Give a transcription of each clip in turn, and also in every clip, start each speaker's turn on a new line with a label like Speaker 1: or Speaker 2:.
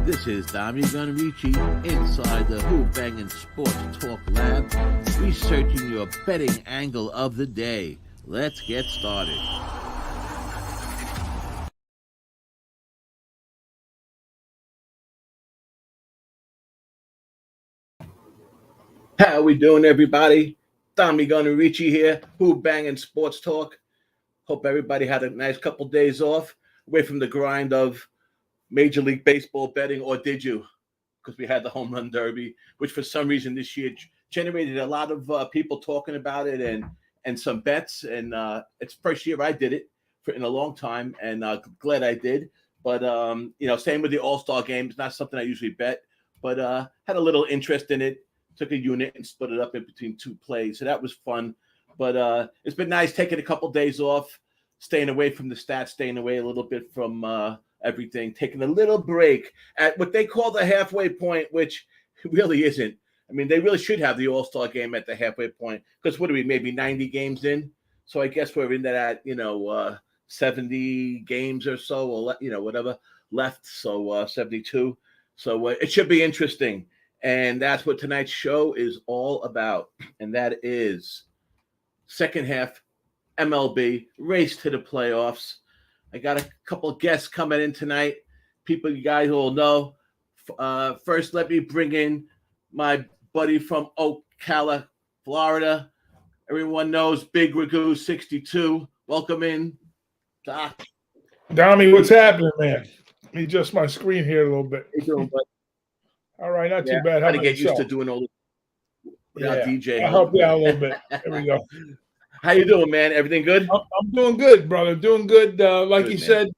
Speaker 1: This is Dommy Gun Rici inside the Who-Bangin Sports Talk Lab, researching your betting angle of the day. Let's get started. How we doing, everybody? Dommy Gun Rici here, Who-Bangin Sports Talk. Hope everybody had a nice couple days off, away from the grind of Major League Baseball betting, or did you? Because we had the Home Run Derby, which for some reason this year generated a lot of people talking about it and some bets. And it's the first year I did it in a long time, and glad I did. But, same with the All-Star Game. It's not something I usually bet, but had a little interest in it. Took a unit and split it up in between two plays. So that was fun. But it's been nice taking a couple days off, staying away from the stats, staying away a little bit from everything, taking a little break at what they call the halfway point, which really isn't. I mean, they really should have the All-Star Game at the halfway point, because what are we, maybe 90 games in? So I guess we're in that, 70 games or so, or, whatever left. So 72. So it should be interesting. And that's what tonight's show is all about. And that is second half MLB race to the playoffs. I got a couple of guests coming in tonight. People you guys all know. First, let me bring in my buddy from Ocala, Florida. Everyone knows Big Ragoo 62. Welcome in, Doc.
Speaker 2: Dommy, what's happening, man? Let me adjust my screen here a little bit.
Speaker 1: How you doing, bud?
Speaker 2: All right, not too bad.
Speaker 1: How to get used to doing all this without DJ.
Speaker 2: I'll help you out a little bit. There we go.
Speaker 1: How you doing, man? Everything good?
Speaker 2: I'm doing good, brother. Doing good. Like
Speaker 1: good,
Speaker 2: you
Speaker 1: man.
Speaker 2: said,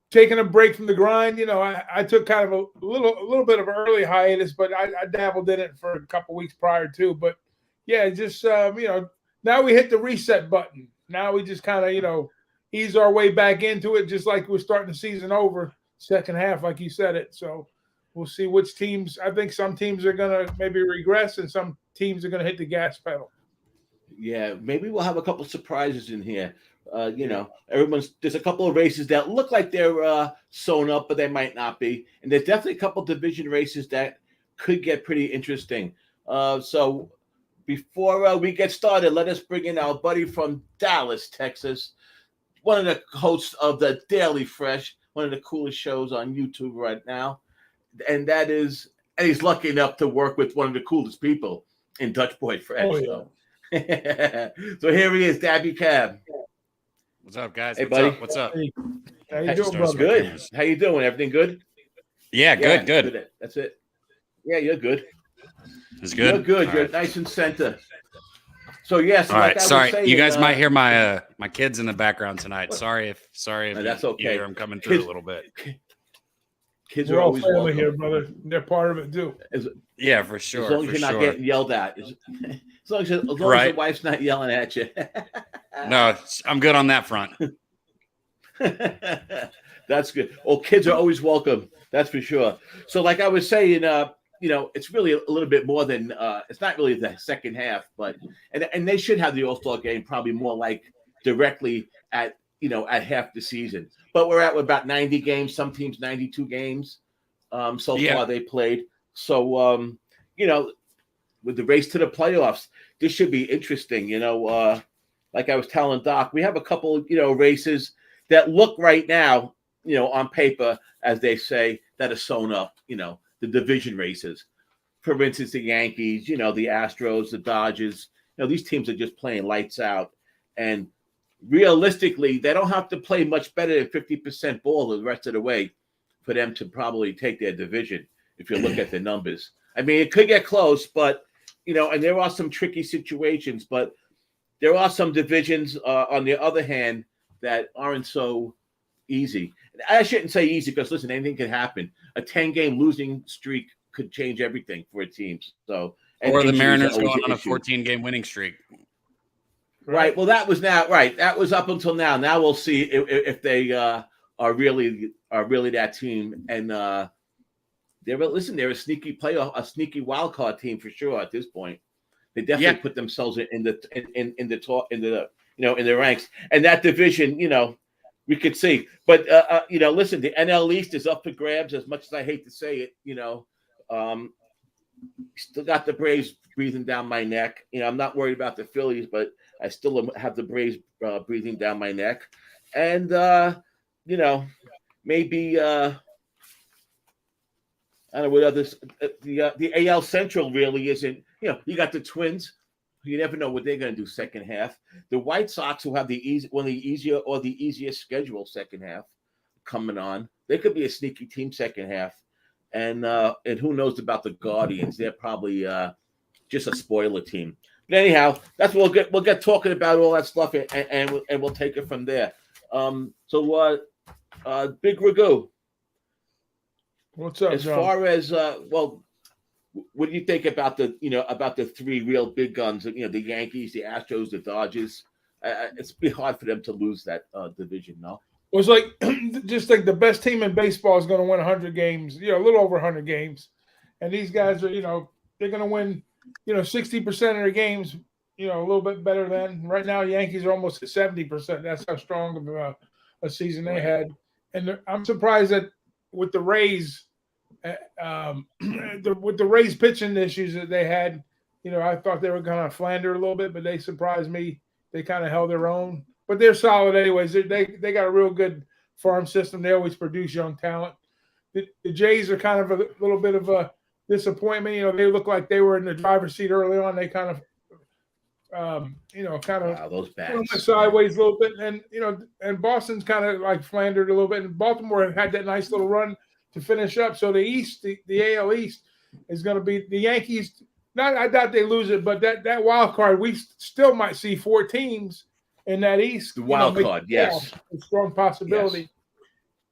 Speaker 2: taking a break from the grind. I took kind of a little bit of an early hiatus, but I dabbled in it for a couple weeks prior too. But yeah, just now we hit the reset button. Now we just kind of ease our way back into it, just like we're starting the season over, second half, like you said it. So we'll see which teams. I think some teams are going to maybe regress, and some teams are going to hit the gas pedal.
Speaker 1: Yeah, maybe we'll have a couple surprises in here. There's a couple of races that look like they're sewn up, but they might not be. And there's definitely a couple division races that could get pretty interesting. So before we get started, let us bring in our buddy from Dallas, Texas, one of the hosts of the Daily Fresh, one of the coolest shows on YouTube right now. And he's lucky enough to work with one of the coolest people in Dutch Boy Fresh.
Speaker 2: Oh, yeah.
Speaker 1: So. So here he is, Dabby Cab.
Speaker 3: What's up, guys?
Speaker 1: Hey,
Speaker 3: What's
Speaker 1: buddy.
Speaker 3: up? What's up?
Speaker 2: How you doing, brother?
Speaker 1: Good. How you doing? Everything good?
Speaker 3: Yeah, good.
Speaker 1: That's it. Yeah, you're good.
Speaker 3: It's good.
Speaker 1: You're good.
Speaker 3: All
Speaker 1: You're
Speaker 3: right.
Speaker 1: nice and center. So yes.
Speaker 3: All right. Sorry,
Speaker 1: saying,
Speaker 3: you guys might hear my kids in the background tonight. Sorry if
Speaker 1: No, that's okay.
Speaker 3: you hear them coming through a little bit.
Speaker 1: Kids
Speaker 2: We're
Speaker 1: are
Speaker 2: all
Speaker 1: always
Speaker 2: family
Speaker 1: welcome.
Speaker 2: here, brother. They're part of it too.
Speaker 3: Yeah, for sure.
Speaker 1: As long as you're not getting yelled at. As long as the wife's not yelling at you.
Speaker 3: No, I'm good on that front.
Speaker 1: That's good. Well, kids are always welcome. That's for sure. So like I was saying, it's really a little bit more than it's not really the second half, but and they should have the All-Star Game probably more like directly at half the season. But we're at about 90 games, some teams 92 games far they played. So with the race to the playoffs, this should be interesting. Like I was telling Doc, we have a couple races that look right now, on paper, as they say, that are sewn up, the division races. For instance, the Yankees, the Astros, the Dodgers, these teams are just playing lights out. And realistically, they don't have to play much better than 50% ball the rest of the way for them to probably take their division, if you look at the numbers. I mean, it could get close, but, and there are some tricky situations, but there are some divisions, on the other hand, that aren't so easy. I shouldn't say easy because, listen, anything can happen. A 10-game losing streak could change everything for a team. So,
Speaker 3: Or the Mariners going on a 14-game winning streak.
Speaker 1: Right. Well, that was now right. That was up until now. Now we'll see if they are really that team. And they're a sneaky playoff, a sneaky wild card team for sure at this point. They definitely put themselves in the ranks. And that division, we could see. But listen, the NL East is up for grabs. As much as I hate to say it, still got the Braves breathing down my neck. I'm not worried about the Phillies, but I still have the Braves breathing down my neck. And maybe I don't know what others. The AL Central really isn't. You got the Twins. You never know what they're going to do second half. The White Sox, who have one of the easiest schedule second half coming on, they could be a sneaky team second half. And who knows about the Guardians? They're probably just a spoiler team. But anyhow, that's what we'll get talking about all that stuff, and we'll take it from there. So Big Ragoo,
Speaker 2: what's up,
Speaker 1: as
Speaker 2: John?
Speaker 1: far as what do you think about the three real big guns? The Yankees, the Astros, the Dodgers. It's be hard for them to lose that division, no?
Speaker 2: It was like just like the best team in baseball is going to win 100 games, a little over 100 games, and these guys are, they're going to win, 60% of their games, a little bit better than right now. Yankees are almost at 70%. That's how strong of a season they had, and I'm surprised that with the Rays. With the Rays pitching issues that they had, I thought they were going to flounder a little bit, but they surprised me. They kind of held their own, but they're solid anyways. They got a real good farm system. They always produce young talent. The Jays are kind of a little bit of a disappointment. They look like they were in the driver's seat early on. They kind of,
Speaker 1: those bats
Speaker 2: went sideways a little bit, and Boston's kind of like floundered a little bit. And Baltimore had that nice little run to finish up. So the East, the AL East is going to be the Yankees. I doubt they lose it, but that wild card, we still might see 4 teams in that East.
Speaker 1: The wild card, yes.
Speaker 2: A strong possibility. Yes.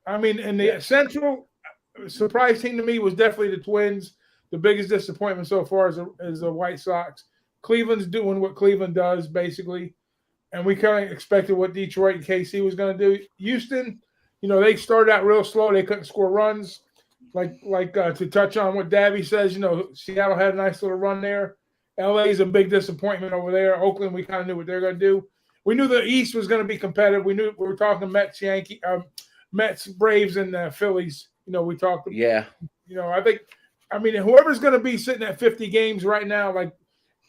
Speaker 2: I mean, in the Central, surprise team to me was definitely the Twins. The biggest disappointment so far is the White Sox. Cleveland's doing what Cleveland does, basically. And we kind of expected what Detroit and KC was going to do. Houston, they started out real slow. They couldn't score runs. Like to touch on what Dabby says, Seattle had a nice little run there. LA is a big disappointment over there. Oakland, we kind of knew what they're going to do. We knew the East was going to be competitive. We were talking Mets, Braves, and Phillies. We talked.
Speaker 1: Yeah.
Speaker 2: I mean, whoever's going to be sitting at 50 games right now, like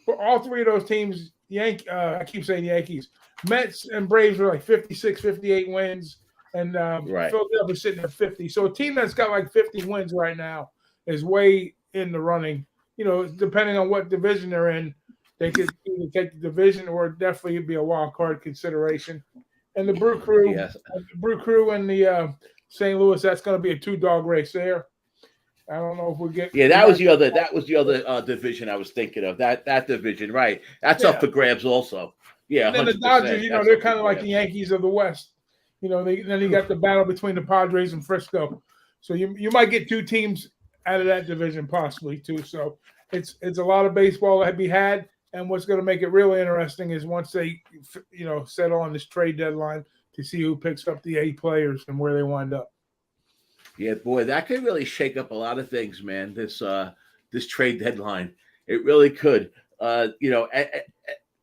Speaker 2: for all 3 of those teams, I keep saying Yankees, Mets and Braves are like 56, 58 wins. And Philadelphia's sitting at 50. So a team that's got like 50 wins right now is way in the running. Depending on what division they're in, they could either take the division or definitely be a wild card consideration. And the Brew Crew and the St. Louis, that's going to be a 2-dog race there. I don't know if we get.
Speaker 1: Yeah, that was the other division I was thinking of. That division, right? That's up for grabs also. Yeah.
Speaker 2: And then the Dodgers, they're kind of like the Yankees of the West. Then you got the battle between the Padres and Frisco. So you might get 2 teams out of that division possibly too. So it's a lot of baseball to be had. And what's going to make it really interesting is once they, settle on this trade deadline to see who picks up the A players and where they wind up.
Speaker 1: Yeah, boy, that could really shake up a lot of things, man. This trade deadline, it really could. A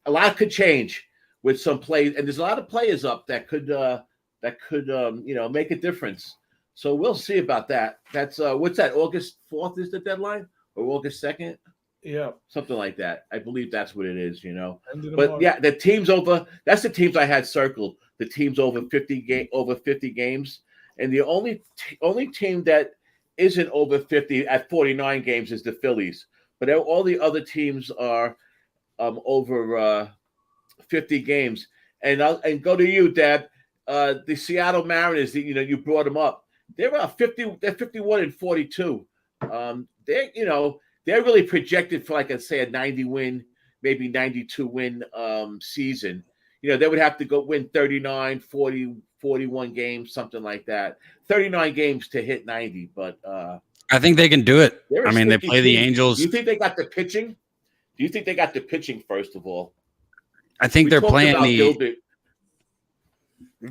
Speaker 1: lot could change with some plays, and there's a lot of players up that could make a difference. So we'll see about that. That's what's that? August 4th is the deadline, or August 2nd?
Speaker 2: Yeah,
Speaker 1: something like that. I believe that's what it is. But yeah, the teams over. That's the teams I had circled. The teams over 50 games, and the only team that isn't over 50 at 49 games is the Phillies. But all the other teams are over 50 games. And go to you, Dad. The Seattle Mariners, you brought them up. They're 50. They're 51-42. They're really projected for, like I say, a 90-win, maybe 92-win season. They would have to go win 39, 40, 41 games, something like that. 39 games to hit 90, but
Speaker 3: I think they can do it. I mean, they play the
Speaker 1: team.
Speaker 3: Angels.
Speaker 1: Do you think they got the pitching? Do you think they got the pitching first of all?
Speaker 3: I think they're playing the.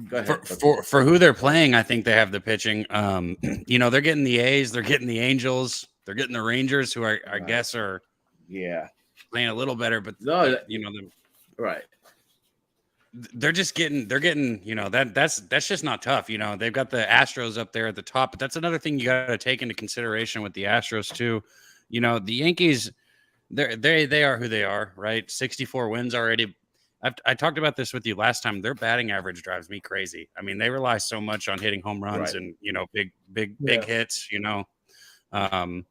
Speaker 1: Go ahead.
Speaker 3: For who they're playing, I think they have the pitching. They're getting the A's, they're getting the Angels, they're getting the Rangers, who I guess are
Speaker 1: playing
Speaker 3: a little better, but
Speaker 1: no,
Speaker 3: them.
Speaker 1: Right.
Speaker 3: they're getting, that's just not tough. They've got the Astros up there at the top, but that's another thing you got to take into consideration with the Astros too. The Yankees, they are who they are, right? 64 wins already. I talked about this with you last time. Their batting average drives me crazy. I mean, they rely so much on hitting home runs and big hits. And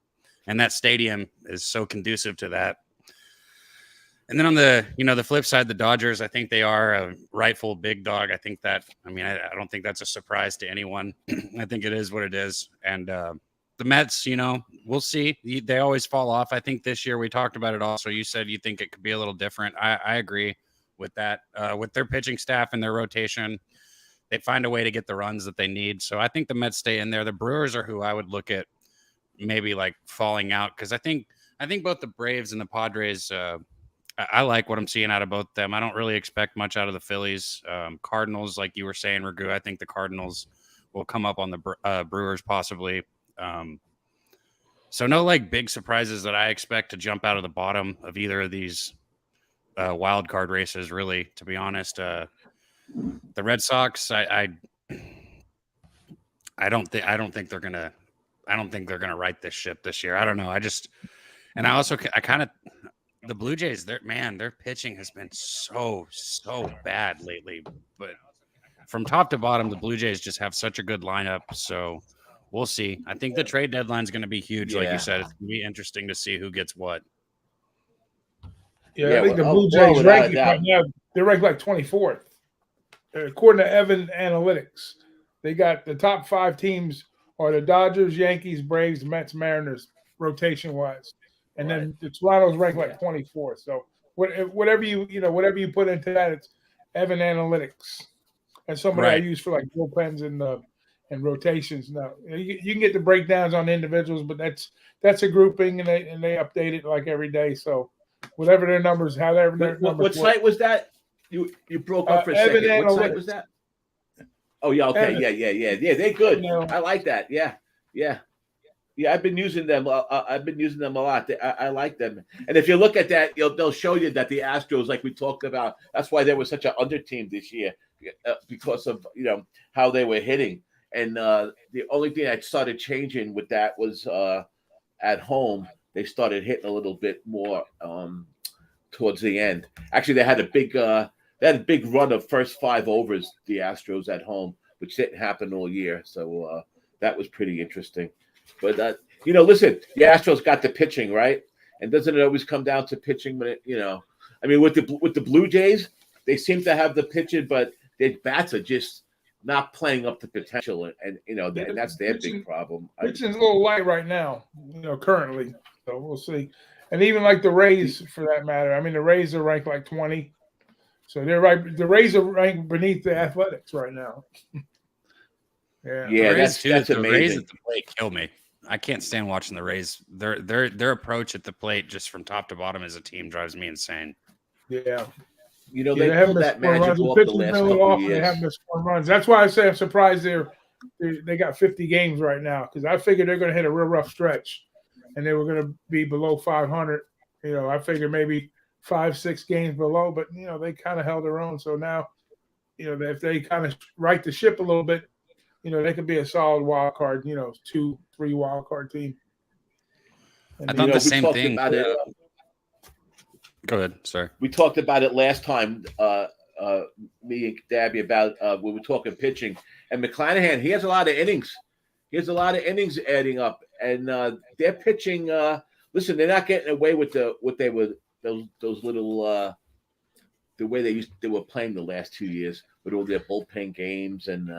Speaker 3: that stadium is so conducive to that. And then on the flip side, the Dodgers, I think they are a rightful big dog. I think that, I don't think that's a surprise to anyone. I think it is what it is. And the Mets, we'll see. They always fall off. I think this year we talked about it also. You said you think it could be a little different. I agree with that. With their pitching staff and their rotation, they find a way to get the runs that they need. So I think the Mets stay in there. The Brewers are who I would look at maybe like falling out, because I think both the Braves and the Padres, I like what I'm seeing out of both of them. I don't really expect much out of the Phillies. Cardinals, like you were saying, Ragoo, I think the Cardinals will come up on the Brewers possibly. So no like big surprises that I expect to jump out of the bottom of either of these wild card races, really, to be honest. The Red Sox, I don't think they're gonna right this ship this year. I don't know. The Blue Jays, their pitching has been so bad lately. But from top to bottom, the Blue Jays just have such a good lineup. So we'll see. I think the trade deadline is going to be huge, like you said. It's going to be interesting to see who gets what.
Speaker 2: Yeah, I think the Blue Jays rank right now, they're ranked like 24th. According to Evan Analytics, they got the top 5 teams are the Dodgers, Yankees, Braves, Mets, Mariners, rotation-wise. And then the Toronto's ranked like 24th. So whatever you put into that, it's Evan Analytics. And somebody I use for like bullpens and rotations. Now you can get the breakdowns on individuals, but that's a grouping, and they update it like every day. So whatever their numbers, however their numbers.
Speaker 1: What site was that? You broke up for a second. What site was that? Oh yeah, okay, yeah. They're good. I like that. Yeah. I've been using them. I've been using them a lot. I like them. And if you look at that, they'll show you that the Astros, like we talked about, that's why they were such an under team this year, because of how they were hitting. And the only thing I started changing with that was at home they started hitting a little bit more towards the end. Actually, they had a big run of first 5 overs, the Astros at home, which didn't happen all year. So that was pretty interesting. But listen, the Astros got the pitching, right? And doesn't it always come down to pitching? But with the Blue Jays, they seem to have the pitching, but their bats are just not playing up to potential, and that's their big problem.
Speaker 2: Pitching's a little light right now, currently. So we'll see. And even like the Rays, for that matter. I mean, the Rays are ranked like 20, so they're right. The Rays are ranked beneath the Athletics right now.
Speaker 1: Yeah, that's amazing.
Speaker 3: The Rays at the plate kill me. I can't stand watching the Rays. Their approach at the plate, just from top to bottom as a team, drives me insane.
Speaker 2: Yeah.
Speaker 1: They pulled that magic off the last couple of years.
Speaker 2: They have missed runs. That's why I say I'm surprised they got 50 games right now, because I figured they're going to hit a real rough stretch, and they were going to be below 500. I figured maybe 5-6 games below, but they kind of held their own. So now, if they kind of right the ship a little bit, they could be a solid wild card, 2-3 wild card team.
Speaker 3: And I thought the same thing. Go ahead, sir.
Speaker 1: We talked about it last time, me and Dabby, about we were talking pitching. And McClanahan, he has a lot of innings. He has a lot of innings adding up. And their pitching, listen, they're not getting away with those little the way they were playing the last 2 years with all their bullpen games and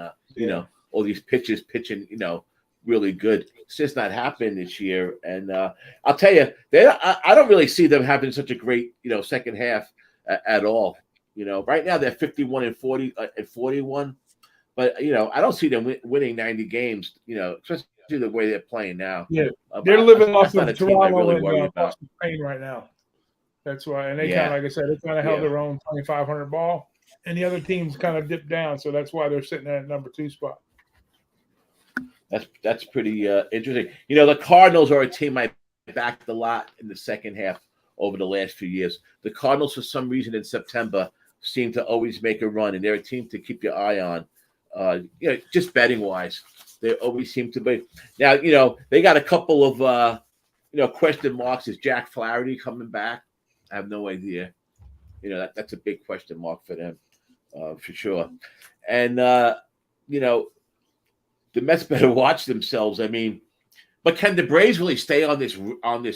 Speaker 1: all these pitchers pitching, really good. It's just not happening this year. And I'll tell you, I don't really see them having such a great, second half at all. Right now they're 51-40 and 41, but I don't see them winning 90 games. Especially the way they're playing now.
Speaker 2: Yeah, they're living off of Toronto and Spain right now. That's why, and they kind of, like I said, they kind of held their own 2,500 ball, and the other teams kind of dipped down. So that's why they're sitting at number 2 spot.
Speaker 1: That's pretty interesting. The Cardinals are a team I backed a lot in the second half over the last few years. The Cardinals, for some reason, in September seem to always make a run, and they're a team to keep your eye on. Just betting wise, they always seem to be. Now, they got a couple of question marks. Is Jack Flaherty coming back? I have no idea. That's a big question mark for them, for sure. And the Mets better watch themselves. I mean, but can the Braves really stay on this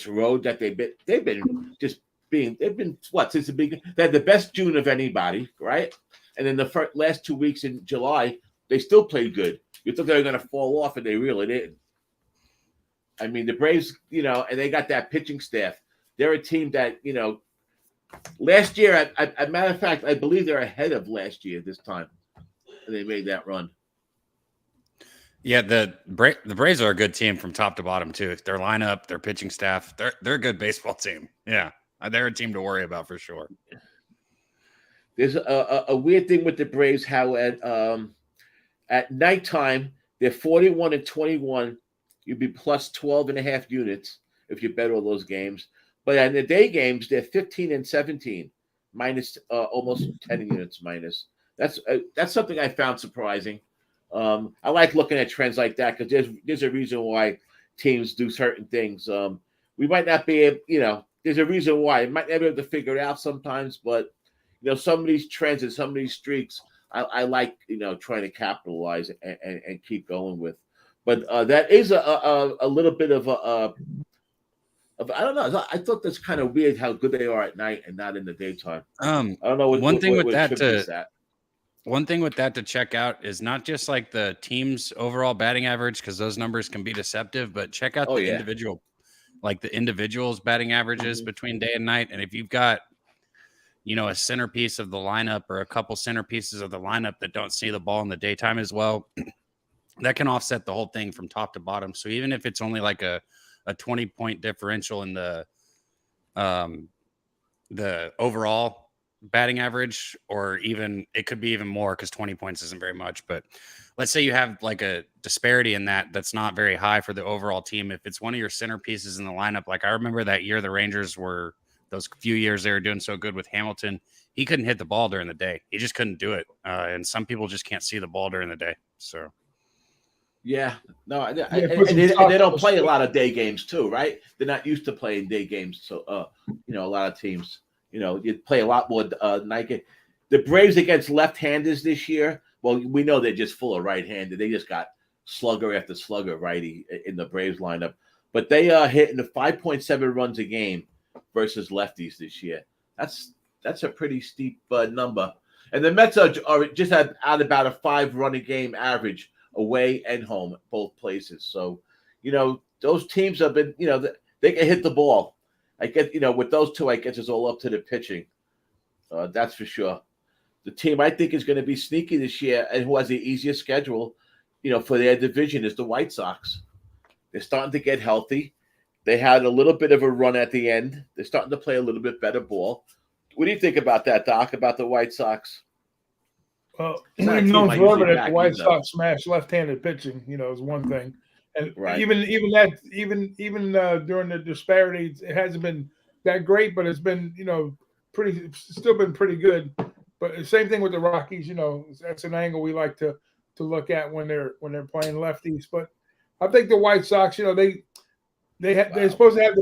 Speaker 1: road that they've been what since the beginning? They had the best June of anybody, right? And then the last 2 weeks in July, they still played good. You thought they were going to fall off, and they really didn't. I mean, the Braves, and they got that pitching staff. They're a team that, last year, as a matter of fact, I believe they're ahead of last year this time. And they made that run.
Speaker 3: Yeah, the Braves are a good team from top to bottom too. Their lineup, their pitching staff, they're a good baseball team. Yeah, they're a team to worry about for sure.
Speaker 1: There's a weird thing with the Braves, how at nighttime they're 41-21. You'd be plus 12.5 units if you bet all those games. But in the day games, they're 15-17, minus almost 10 units minus. That's something I found surprising. I like looking at trends like that because there's a reason why teams do certain things. We might not be able, there's a reason why. We might not be able to figure it out sometimes, but some of these trends and some of these streaks, I like trying to capitalize and keep going with. But that is a little bit of I don't know. I thought that's kind of weird how good they are at night and not in the daytime. I don't know.
Speaker 3: One thing with that to check out is not just like the team's overall batting average, because those numbers can be deceptive, but check out individual, like the individual's batting averages between day and night. And if you've got, a centerpiece of the lineup or a couple centerpieces of the lineup that don't see the ball in the daytime as well, that can offset the whole thing from top to bottom. So even if it's only like a 20-point differential in the overall batting average, or even it could be even more because 20 points isn't very much. But let's say you have like a disparity in that's not very high for the overall team. If it's one of your centerpieces in the lineup, like I remember that year the Rangers were, those few years they were doing so good with Hamilton, he couldn't hit the ball during the day. He just couldn't do it. And some people just can't see the ball during the day. So.
Speaker 1: Yeah, no, and they don't play a lot of day games too, right? They're not used to playing day games, so a lot of teams, you play a lot more night game. The Braves against left-handers this year, well, we know they're just full of right-handed. They just got slugger after slugger righty in the Braves lineup, but they are hitting the 5.7 runs a game versus lefties this year. That's a pretty steep number, and the Mets are just at about a 5-run a game average away and home, both places. So, those teams have been, they can hit the ball. I get, with those two, I guess it's all up to the pitching. That's for sure. The team I think is going to be sneaky this year and who has the easiest schedule, for their division is the White Sox. They're starting to get healthy. They had a little bit of a run at the end. They're starting to play a little bit better ball. What do you think about that, Doc, about the White Sox?
Speaker 2: Well, we've known forever that the White Sox smash left-handed pitching, is one thing, and even during the disparities, it hasn't been that great, but it's been still been pretty good. But the same thing with the Rockies, that's an angle we like to look at when they're playing lefties. But I think the White Sox, they're supposed to have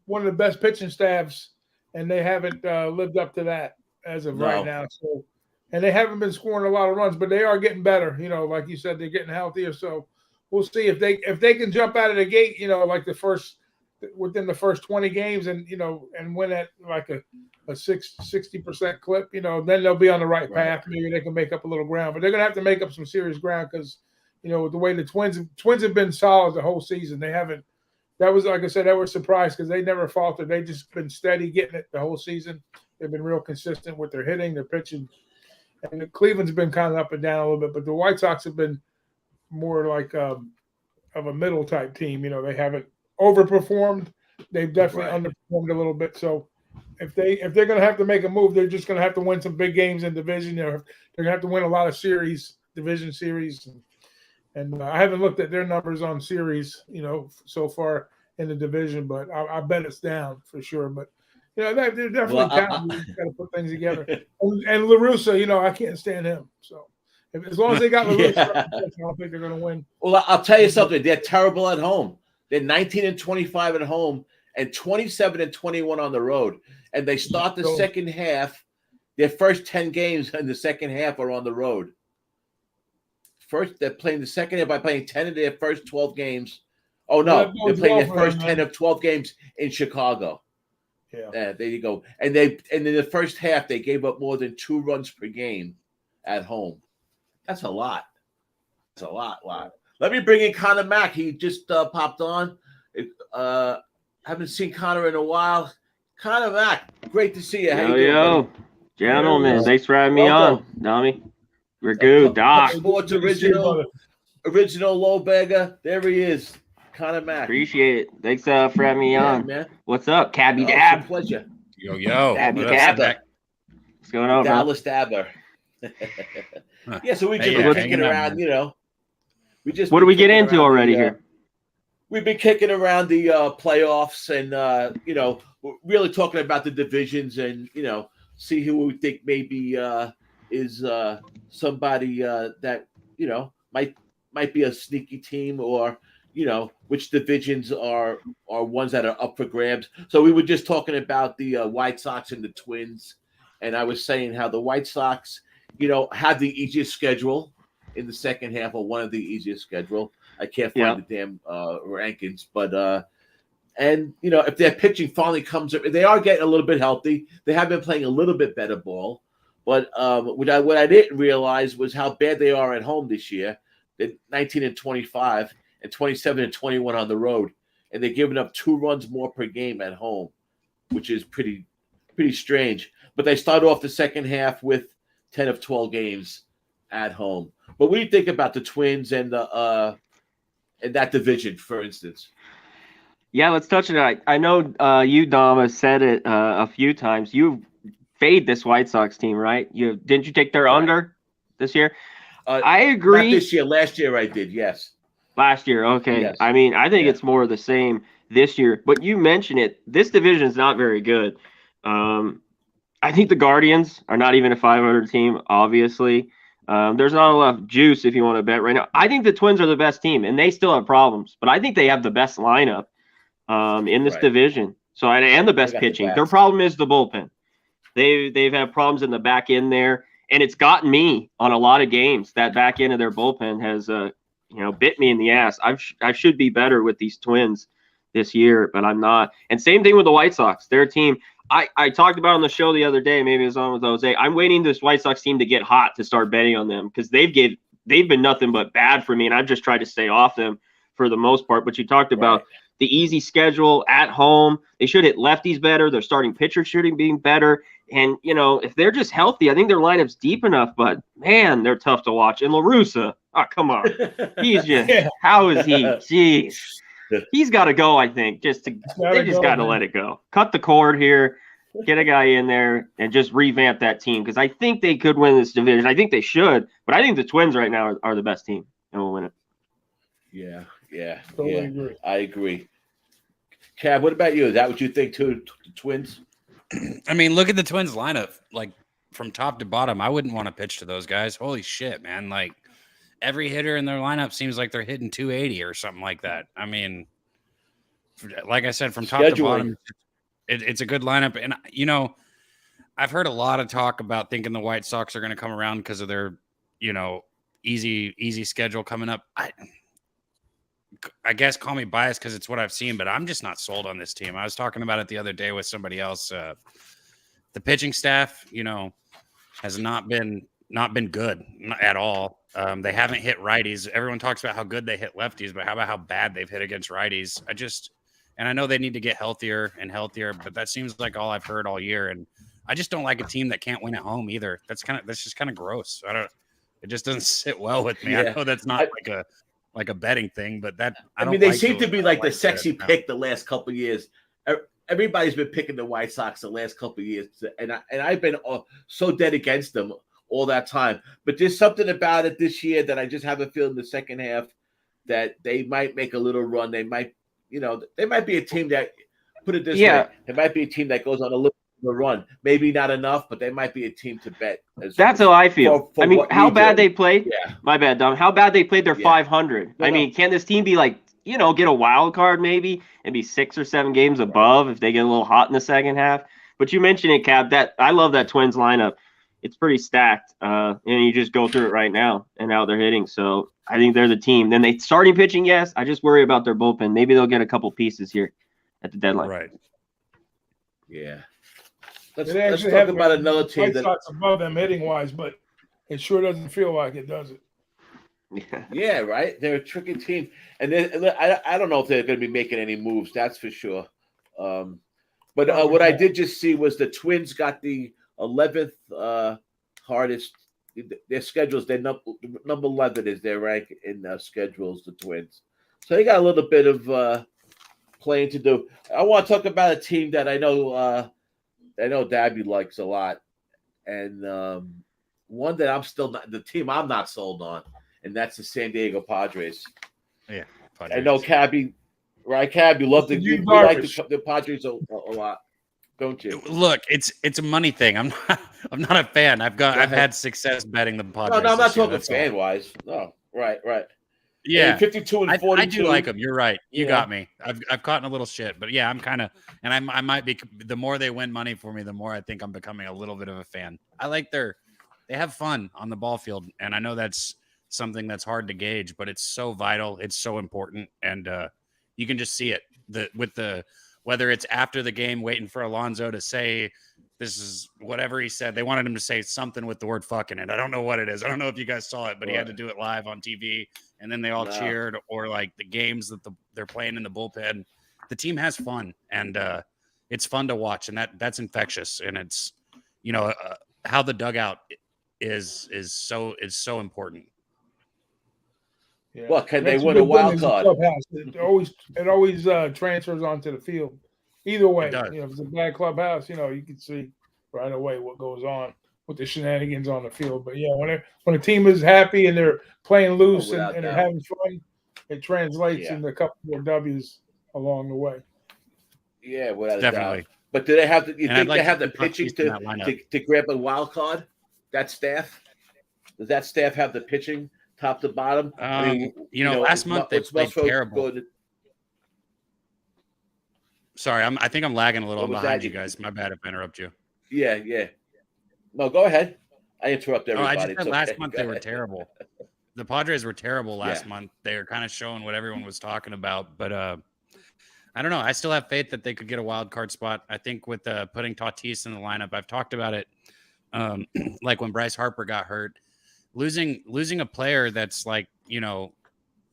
Speaker 2: one of the best pitching staffs, and they haven't lived up to that as of right now. So. And they haven't been scoring a lot of runs, but they are getting better. Like you said, they're getting healthier. So we'll see if they can jump out of the gate, like within the first 20 games and win at like a 60% clip, then they'll be on the right path. Maybe they can make up a little ground, but they're going to have to make up some serious ground because, with the way the Twins have been solid the whole season. They haven't, that was, like I said, that was surprised because they never faltered. They just been steady getting it the whole season. They've been real consistent with their hitting, their pitching. And Cleveland's been kind of up and down a little bit, but the White Sox have been more like of a middle type team. They haven't overperformed. They've definitely underperformed a little bit. So if they're going to have to make a move, they're just going to have to win some big games in division. They're going to have to win a lot of division series. And I haven't looked at their numbers on series, so far in the division, but I bet it's down for sure. But they're definitely
Speaker 1: Well,
Speaker 2: talented. You got to put things together. And La Russa, I can't stand him. So as long as they got La Russa,
Speaker 1: Yeah.
Speaker 2: I don't think they're going to win.
Speaker 1: Well, I'll tell you something. They're terrible at home. They're 19-25 at home and 27-21 on the road. And they start the second half. Their first 10 games in the second half are on the road. First, they're playing the second half by playing 10 of their first 12 games. Oh, no. They're playing their first 10 of 12 games in Chicago.
Speaker 2: Yeah.
Speaker 1: There you go. And in the first half, they gave up more than 2 runs per game at home. That's a lot. That's a lot. Let me bring in Connor Mack. He just popped on. Haven't seen Connor in a while. Connor Mack, great to see you. How you doing, buddy?
Speaker 4: Gentlemen, thanks for having me on, Dommy. Ragoo, Doc.
Speaker 1: Sports original low beggar. There he is, Connor Mack.
Speaker 4: Appreciate it. Thanks for having me on.
Speaker 1: Man.
Speaker 4: What's up, Cabby
Speaker 1: It's a
Speaker 4: Dab?
Speaker 1: pleasure.
Speaker 3: Yo.
Speaker 4: Cabby Dabber. What's going on, bro?
Speaker 1: Dallas Dabber. Yeah, so we just
Speaker 3: Hey,
Speaker 1: been
Speaker 3: hanging
Speaker 1: kicking
Speaker 3: out,
Speaker 1: around,
Speaker 3: man.
Speaker 4: What do we get into already here?
Speaker 1: We've been kicking around the playoffs and, we're really talking about the divisions and, see who we think maybe is somebody that, might be a sneaky team or, which divisions are ones that are up for grabs. So we were just talking about the White Sox and the Twins. And I was saying how the White Sox, have the easiest schedule in the second half, or one of the easiest schedule. I can't find the damn rankings, but if their pitching finally comes up, they are getting a little bit healthy. They have been playing a little bit better ball, but what I didn't realize was how bad they are at home this year. They're 19-25 and 27-21 on the road, and they're giving up 2 runs more per game at home, which is pretty strange. But they start off the second half with 10 of 12 games at home. But what do you think about the Twins and and that division, for instance?
Speaker 4: Yeah, let's touch it. I know you, Dom, have said it a few times. You fade this White Sox team, right? Didn't you take their under this year? I agree.
Speaker 1: Not this year. Last year I did, yes.
Speaker 4: Last year, okay.
Speaker 1: Yes.
Speaker 4: I mean, I think it's more of the same this year. But you mentioned it. This division is not very good. I think the Guardians are not even a 500 team, obviously. There's not enough juice if you want to bet right now. I think the Twins are the best team, and they still have problems. But I think they have the best lineup in this division. So and the best pitching. Their problem is the bullpen. They've had problems in the back end there, and it's gotten me on a lot of games. That back end of their bullpen has bit me in the ass. I should be better with these Twins this year, but I'm not. And same thing with the White Sox. Their team. I talked about on the show the other day, maybe it was on with Jose. I'm waiting this White Sox team to get hot to start betting on them because they've been nothing but bad for me, and I've just tried to stay off them for the most part. But you talked about the easy schedule at home. They should hit lefties better. Their starting pitcher shooting being better. And, if they're just healthy, I think their lineup's deep enough. But, man, they're tough to watch. And La Russa, oh, come on. He's just – how is he? Jeez. He's got to go, I think. They just got to let it go. Cut the cord here. Get a guy in there and just revamp that team because I think they could win this division. I think they should. But I think the Twins right now are the best team and will win it.
Speaker 1: Yeah.
Speaker 2: Totally agree.
Speaker 1: I agree. Cab, what about you? Is that what you think too? The Twins?
Speaker 3: I mean, look at the Twins lineup, like from top to bottom. I wouldn't want to pitch to those guys. Holy shit, man. Like every hitter in their lineup seems like they're hitting 280 or something like that. I mean, like I said, from top to bottom, it's a good lineup. And, I've heard a lot of talk about thinking the White Sox are going to come around because of their, easy schedule coming up. I guess call me biased because it's what I've seen, but I'm just not sold on this team. I was talking about it the other day with somebody else. The pitching staff, has not been good at all. They haven't hit righties. Everyone talks about how good they hit lefties, but how about how bad they've hit against righties? And I know they need to get healthier and healthier, but that seems like all I've heard all year. And I just don't like a team that can't win at home either. That's just kind of gross. It just doesn't sit well with me. I know that's not like a betting thing, but
Speaker 1: they seem to be like the sexy pick the last couple of years. Everybody's been picking the White Sox the last couple of years, and I've been so dead against them all that time. But there's something about it this year that I just have a feeling the second half that they might make a little run. They might be a team that Put it this
Speaker 4: Yeah.
Speaker 1: way: it might be a team that goes on a little bit of a run. Maybe not enough, but they might be a team to bet.
Speaker 4: That's how I feel.
Speaker 1: For
Speaker 4: I mean,
Speaker 1: what
Speaker 4: how
Speaker 1: we
Speaker 4: bad
Speaker 1: do.
Speaker 4: they played.
Speaker 1: Yeah.
Speaker 4: My bad, Dom. How bad they played. They're
Speaker 1: Yeah.
Speaker 4: 500.
Speaker 1: No,
Speaker 4: I
Speaker 1: no.
Speaker 4: mean, can this team be like, get a wild card maybe and be 6 or 7 games above if they get a little hot in the second half? But you mentioned it, Cap. That I love that Twins lineup. It's pretty stacked, and you just go through it right now and how they're hitting. So I think they're the team. Then they starting pitching, yes. I just worry about their bullpen. Maybe they'll get a couple pieces here at the deadline.
Speaker 3: Right.
Speaker 1: Yeah. Let's
Speaker 2: They
Speaker 1: talk
Speaker 2: actually have
Speaker 1: about another team
Speaker 2: White
Speaker 1: that.
Speaker 2: Sox above them hitting wise, but it sure doesn't feel like it, does it?
Speaker 4: Yeah.
Speaker 1: Yeah, right. They're a tricky team, and I don't know if they're going to be making any moves. That's for sure. But what I did just see was the Twins got the 11th hardest. Their schedules. Their number 11 is their rank in schedules. The Twins, so they got a little bit of playing to do. I want to talk about a team that I know Dabby likes a lot, and one that I'm still not. The team I'm not sold on. And that's the San Diego Padres.
Speaker 3: Yeah,
Speaker 1: I know Cabby, right? Cab, you love you like the Padres a lot, don't you?
Speaker 3: Look, it's a money thing. I'm not a fan. I've had success betting the Padres.
Speaker 1: No, I'm not talking
Speaker 3: That's
Speaker 1: fan wise. No, right.
Speaker 3: Yeah,
Speaker 1: 52 and 42.
Speaker 3: I do like them. You're right. You got me. I've caught in a little shit, but yeah, I'm kind of, and I might be. The more they win money for me, the more I think I'm becoming a little bit of a fan. I like they have fun on the ball field, and I know that's something that's hard to gauge, but it's so vital. It's so important. And you can just see it whether it's after the game, waiting for Alonso to say, this is whatever he said. They wanted him to say something with the word fuck in it. I don't know what it is. I don't know if you guys saw it, but he had to do it live on TV and then they all cheered, or like the games that they're playing in the bullpen. The team has fun and it's fun to watch. And that's infectious. And it's, how the dugout is so important.
Speaker 2: Yeah.
Speaker 1: Well, can they win a wild card?
Speaker 2: It always transfers onto the field. Either way, if it's a bad clubhouse, you can see right away what goes on with the shenanigans on the field. But yeah, when a team is happy and they're playing loose and they're having fun, it translates into a couple more W's along the way.
Speaker 1: Yeah, without
Speaker 3: Definitely.
Speaker 1: a doubt. But do they have the? You think they have the pitching to grab a wild card? That staff? Does that staff have the pitching? Top to bottom.
Speaker 3: Last month they played terrible. Sorry, I think I'm lagging a little behind you guys. My bad if I interrupt you.
Speaker 1: Yeah. No, go ahead. I interrupt everybody.
Speaker 3: I just said last month they were terrible. The Padres were terrible last month. They were kind of showing what everyone was talking about. But I don't know. I still have faith that they could get a wild card spot. I think with putting Teece in the lineup, I've talked about it. Like when Bryce Harper got hurt. Losing a player that's like,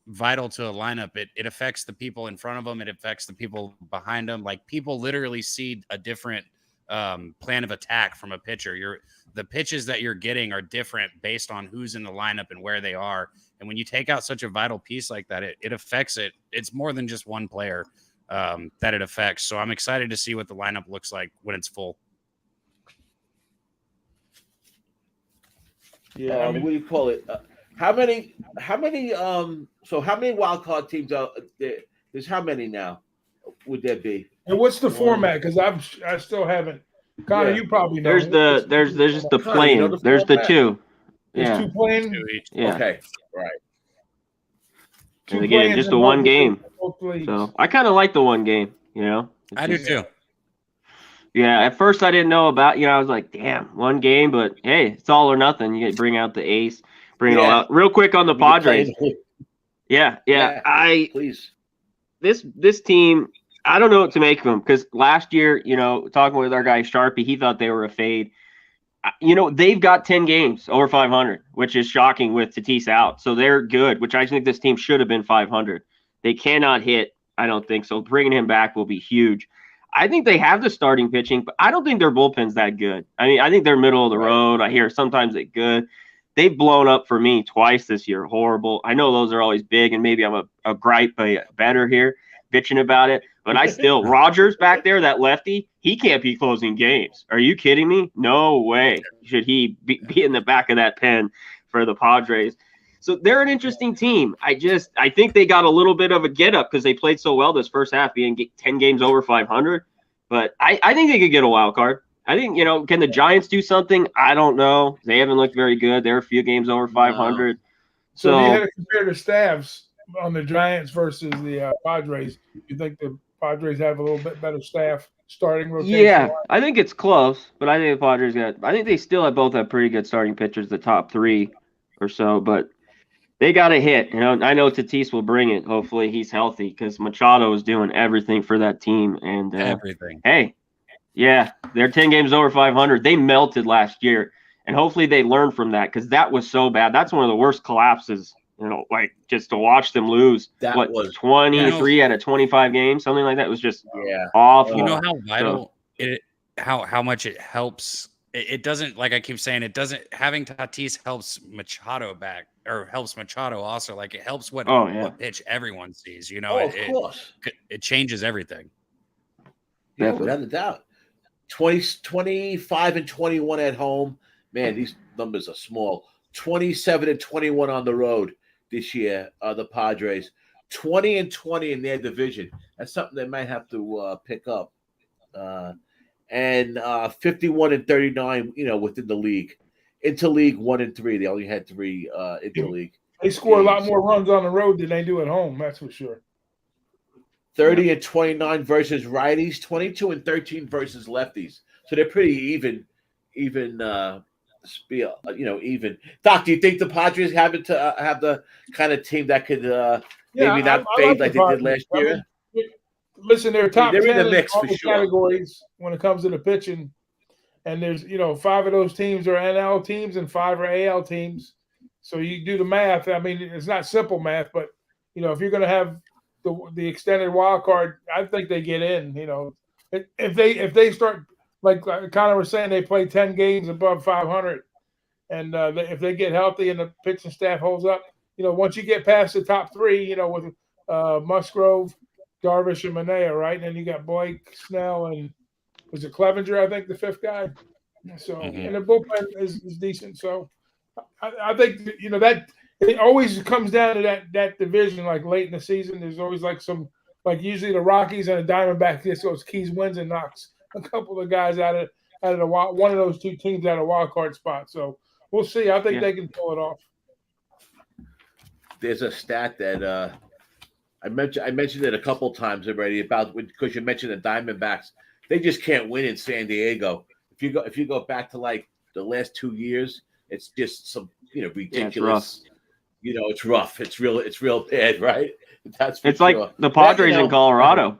Speaker 3: vital to a lineup, it affects the people in front of them. It affects the people behind them. Like people literally see a different plan of attack from a pitcher. The pitches that you're getting are different based on who's in the lineup and where they are. And when you take out such a vital piece like that, it affects it. It's more than just one player that it affects. So I'm excited to see what the lineup looks like when it's full.
Speaker 2: Yeah,
Speaker 1: what do you call it? How many wild card teams are there? There's how many now would there be?
Speaker 2: And what's the format? Because I still haven't. Connor, you probably know.
Speaker 4: There's just the plane. There's the two.
Speaker 2: There's two playing.
Speaker 4: Yeah.
Speaker 1: Okay. Right.
Speaker 4: And again, just the one game. So I kind of like the one game.
Speaker 3: I do too.
Speaker 4: Yeah, at first I didn't know about, I was like, damn, one game, but hey, it's all or nothing. You bring out the ace, bring it all out. Real quick on the Padres. Yeah.
Speaker 1: Please.
Speaker 4: This team, I don't know what to make of them because last year, talking with our guy Sharpie, he thought they were a fade. They've got 10 games over 500, which is shocking with Teece out. So they're good, which I think this team should have been 500. They cannot hit, I don't think so. Bringing him back will be huge. I think they have the starting pitching, but I don't think their bullpen's that good. I mean, I think they're middle of the road. I hear sometimes they're good. They've blown up for me twice this year. Horrible. I know those are always big, and maybe I'm a gripe better here, bitching about it. But I still, Rogers back there, that lefty, he can't be closing games. Are you kidding me? No way should he be in the back of that pen for the Padres. So they're an interesting team. I think they got a little bit of a get up because they played so well this first half, being 10 games over 500. But I think they could get a wild card. I think, can the Giants do something? I don't know. They haven't looked very good. They're a few games over 500.
Speaker 2: No. So if you had to compare the staffs on the Giants versus the Padres, you think the Padres have a little bit better staff starting rotation?
Speaker 4: Yeah, I think it's close, but I think the Padres I think they still both have pretty good starting pitchers, the top 3 or so, but they got a hit. I know Teece will bring it. Hopefully he's healthy because Machado is doing everything for that team. And
Speaker 3: everything.
Speaker 4: Hey, yeah, they're 10 games over 500. They melted last year, and hopefully they learn from that because that was so bad. That's one of the worst collapses, like just to watch them lose.
Speaker 1: That was
Speaker 4: 23 out of 25 games, something like that. It was just
Speaker 1: Yeah.
Speaker 4: awful.
Speaker 3: You know how vital how much it helps. It doesn't, like I keep saying, it doesn't, having Tatis helps Machado back, or helps Machado also. Like it helps what pitch everyone sees.
Speaker 1: Of course.
Speaker 3: It changes everything.
Speaker 1: Yeah, without a doubt. 25 and 21 at home. Man, these numbers are small. 27 and 21 on the road this year, the Padres. 20 and 20 in their division. That's something they might have to pick up. And 51 and 39, within the league. Interleague 1 and 3. They only had 3 interleague.
Speaker 2: They score a lot more runs on the road than they do at home. That's for sure.
Speaker 1: 30 and 29 versus righties. 22 and 13 versus lefties. So they're pretty even. Even. Doc, do you think the Padres have the kind of team that could maybe not fade like they did last year?
Speaker 2: Listen, they're top 10
Speaker 1: in the mix
Speaker 2: all
Speaker 1: for
Speaker 2: the
Speaker 1: sure.
Speaker 2: categories when it comes to the pitching. And there's, 5 of those teams are NL teams and 5 are AL teams. So you do the math. I mean, it's not simple math, but, if you're going to have the extended wild card, I think they get in, If they start, like Connor was saying, they play 10 games above 500. And if they get healthy and the pitching staff holds up, once you get past the top 3, with Musgrove, Darvish, and Manaea, right? And then you got Blake, Snell, and was it Clevenger, I think, the 5th guy? So, and the bullpen is decent. So I think, that it always comes down to that division, like late in the season. There's always usually the Rockies and the Diamondbacks, this goes Keys wins and knocks a couple of guys out of one of those 2 teams out of wild card spot. So we'll see. I think they can pull it off.
Speaker 1: There's a stat that I mentioned it a couple times already because you mentioned the Diamondbacks. They just can't win in San Diego. If you go back to like the last 2 years, it's just some ridiculous. It's rough. It's real bad, right? That's for
Speaker 4: it's
Speaker 1: sure.
Speaker 4: like the Padres in Colorado.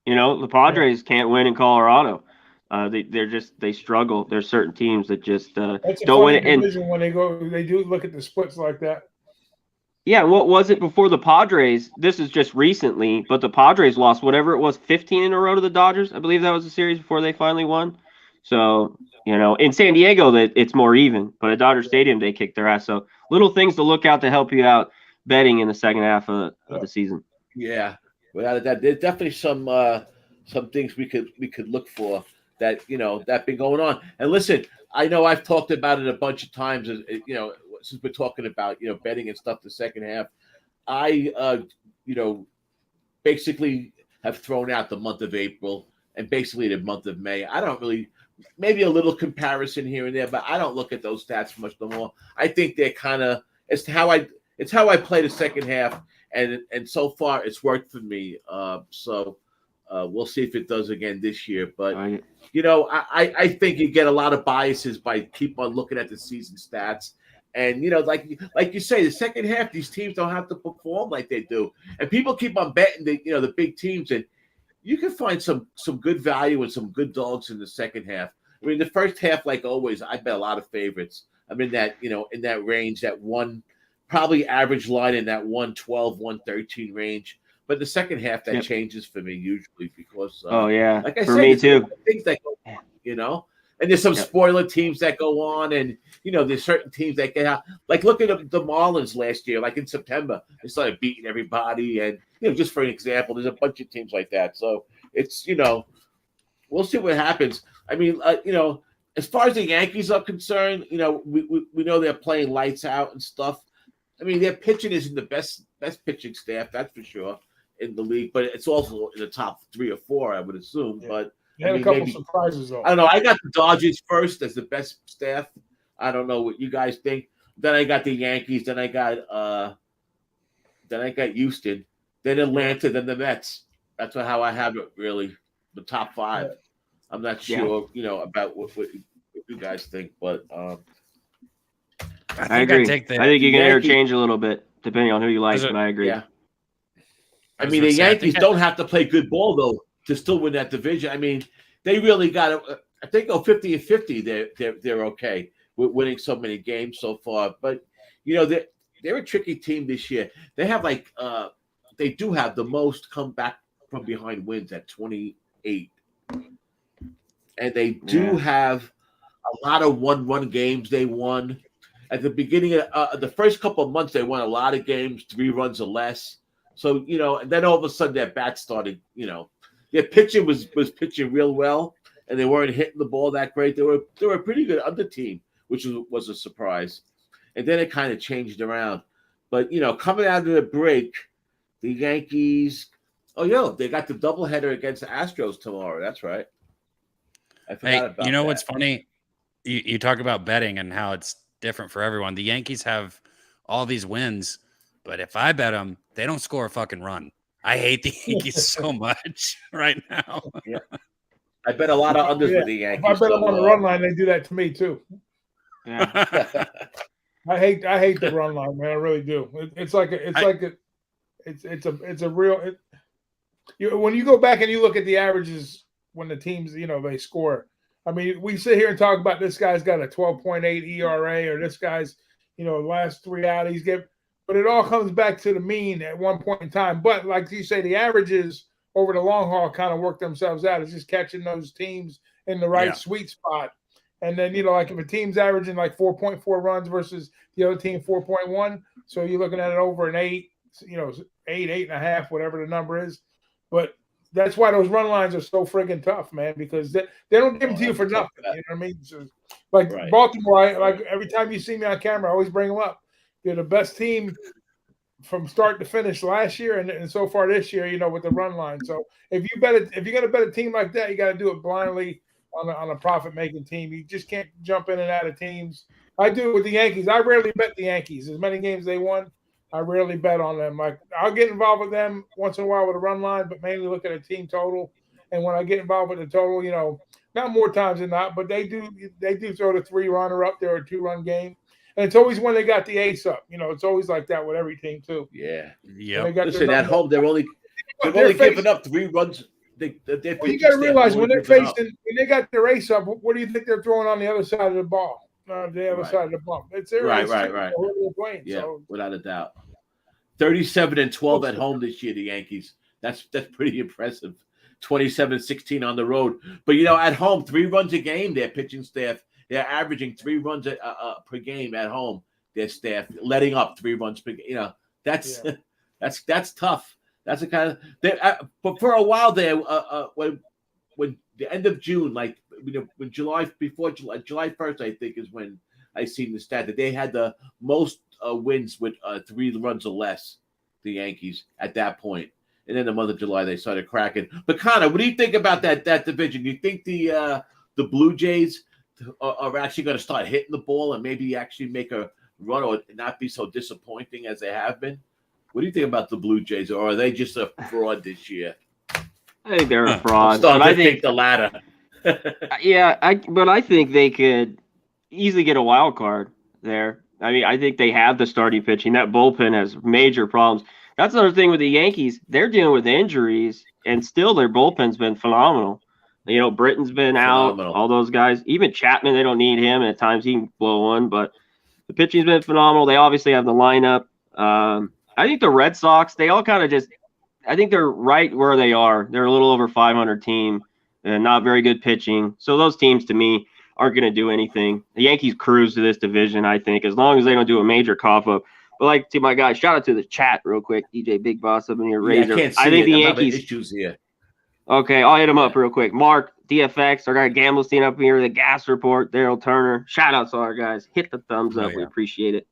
Speaker 4: The Padres can't win in Colorado. They struggle. There's certain teams that just don't win.
Speaker 2: And when they do look at the splits like that.
Speaker 4: Yeah, what was it before the Padres? This is just recently, but the Padres lost whatever it was, 15 in a row to the Dodgers. I believe that was the series before they finally won. So, in San Diego, that it's more even, but at Dodger Stadium, they kicked their ass. So, little things to look out to help you out betting in the second half of the season.
Speaker 1: Yeah, without a doubt, there's definitely some things we could look for that that been going on. And listen, I know I've talked about it a bunch of times. Since we're talking about betting and stuff the second half, I basically have thrown out the month of April and basically the month of May. I don't really, maybe a little comparison here and there, but I don't look at those stats much no more. I think they're kind of it's how I play the second half, and so far it's worked for me. So we'll see if it does again this year. But I think you get a lot of biases by keep on looking at the season stats. And like you say, the second half, these teams don't have to perform like they do, and people keep on betting the big teams, and you can find some good value and some good dogs in the second half. I mean, the first half, like always, I bet a lot of favorites. I'm in that in that range, that one probably average line in that 112, 113 range. But the second half that changes for me usually because like I
Speaker 4: for
Speaker 1: said,
Speaker 4: me too.
Speaker 1: Things that go, and there's some spoiler teams that go on, and there's certain teams that get out. Like look at the Marlins last year, like in September, they started beating everybody, and just for an example, there's a bunch of teams like that. So it's we'll see what happens. I mean, as far as the Yankees are concerned, we know they're playing lights out and stuff, I mean, their pitching isn't the best pitching staff, that's for sure, in the league, but it's also in the top 3 or 4, I would assume.
Speaker 2: Yeah.
Speaker 1: But
Speaker 2: They had a couple surprises, though.
Speaker 1: I don't know. I got the Dodgers first as the best staff. I don't know what you guys think. Then I got the Yankees. Then I got Houston. Then Atlanta. Then the Mets. That's how I have it. Really, the top 5. Yeah. I'm not sure, about what you guys think, but
Speaker 4: I agree. I think you can interchange a little bit depending on who you like, but I agree.
Speaker 1: Yeah. I mean, the Yankees don't have to play good ball though to still win that division. I mean, they really got to. I think 50-50. They're okay with winning so many games so far. But they're a tricky team this year. They have they do have the most comeback from behind wins at 28, and they do have a lot of 1-run games. They won at the beginning of the first couple of months. They won a lot of games, 3 runs or less. So and then all of a sudden their bat started. Their pitching was pitching real well, and they weren't hitting the ball that great. They were a pretty good under team, which was a surprise. And then it kind of changed around. But coming out of the break, the Yankees. Oh, they got the doubleheader against the Astros tomorrow. That's right. I forgot about that.
Speaker 3: What's funny? You talk about betting and how it's different for everyone. The Yankees have all these wins, but if I bet them, they don't score a fucking run. I hate the Yankees so much right now.
Speaker 1: Yeah. I bet a lot of unders with the Yankees.
Speaker 2: If I bet them on the run line, they do that to me too.
Speaker 4: Yeah.
Speaker 2: I hate the run line, man. I really do. It's a real. When you go back and you look at the averages when the teams, they score. I mean, we sit here and talk about this guy's got a 12.8 ERA or this guy's, last 3 out he's get. But it all comes back to the mean at one point in time. But like you say, the averages over the long haul kind of work themselves out. It's just catching those teams in the right sweet spot. And then, if a team's averaging 4.4 runs versus the other team 4.1, so you're looking at it over an 8, 8.5, whatever the number is. But that's why those run lines are so friggin' tough, man, because they don't give them to you for nothing. You know what I mean? So, Baltimore, every time you see me on camera, I always bring them up. They're the best team from start to finish last year and so far this year, with the run line. So if you're going to bet a team like that, you got to do it blindly on a profit-making team. You just can't jump in and out of teams. I do it with the Yankees. I rarely bet the Yankees. As many games they won, I rarely bet on them. I'll get involved with them once in a while with a run line, but mainly look at a team total. And when I get involved with the total, not more times than not, but they do throw the 3-runner up there, a 2-run game. And it's always when they got the ace up. It's always like that with every team too.
Speaker 1: Yeah.
Speaker 3: Yeah.
Speaker 1: Listen, at home they're only giving up 3 runs.
Speaker 2: You got to realize when they got their ace up, what do you think they're throwing on the other side of the ball? The other side of the bump. It's their
Speaker 1: right.
Speaker 2: Playing,
Speaker 1: yeah, without a doubt. 37-12 at home this year, the Yankees. That's pretty impressive. 27-16 on the road. But at home, 3 runs a game. Their pitching staff, they're averaging 3 runs per game at home. Their staff letting up 3 runs per game. That's tough. That's the kind of. But for a while there, when the end of June, when July 1st, I think is when I seen the stat that they had the most wins with 3 runs or less. The Yankees at that point. And then the month of July, they started cracking. But Connor, what do you think about that division? You think the Blue Jays are actually going to start hitting the ball and maybe actually make a run or not be so disappointing as they have been? What do you think about the Blue Jays, or are they just a fraud this year?
Speaker 4: I think they're a fraud.
Speaker 1: But I think the latter.
Speaker 4: But I think they could easily get a wild card there. I mean, I think they have the starting pitching. That bullpen has major problems. That's another thing with the Yankees. They're dealing with injuries, and still their bullpen's been phenomenal. Britton's been out, all those guys. Even Chapman, they don't need him. At times he can blow one, but the pitching's been phenomenal. They obviously have the lineup. I think the Red Sox, they all kind of I think they're right where they are. They're a little over 500 team and not very good pitching. So those teams, to me, aren't going to do anything. The Yankees cruise to this division, I think, as long as they don't do a major cough-up. But to my guy, shout out to the chat real quick. DJ Big Boss up in here. Razor.
Speaker 1: I think the Yankees issues here.
Speaker 4: Okay, I'll hit him up real quick. Mark, DFX, our guy Gamblestein up here, the Gas Report, Daryl Turner. Shout out to our guys. Hit the thumbs up. We appreciate it.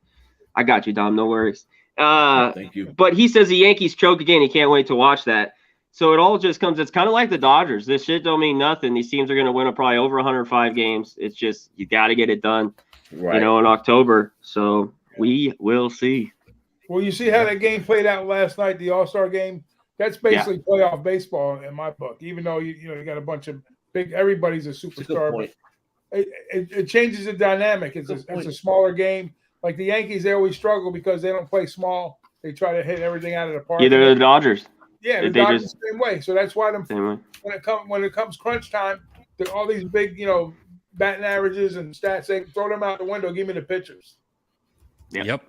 Speaker 4: I got you, Dom. No worries.
Speaker 1: Thank you.
Speaker 4: But he says the Yankees choke again. He can't wait to watch that. So it all just comes. It's kind of like the Dodgers. This shit don't mean nothing. These teams are going to win probably over 105 games. It's just you got to get it done,
Speaker 1: Right.
Speaker 4: in October. So we will see.
Speaker 2: Well, you see how that game played out last night, the All-Star game. That's basically playoff baseball in my book. Even though you got a bunch of big, everybody's a superstar. But it changes the dynamic. It's a smaller game. Like the Yankees, they always struggle because they don't play small. They try to hit everything out of the park.
Speaker 4: Either the Dodgers.
Speaker 2: Yeah, the Dodgers the same way. So that's why when it comes crunch time, all these big, batting averages and stats, they throw them out the window. Give me the pitchers.
Speaker 3: Yep.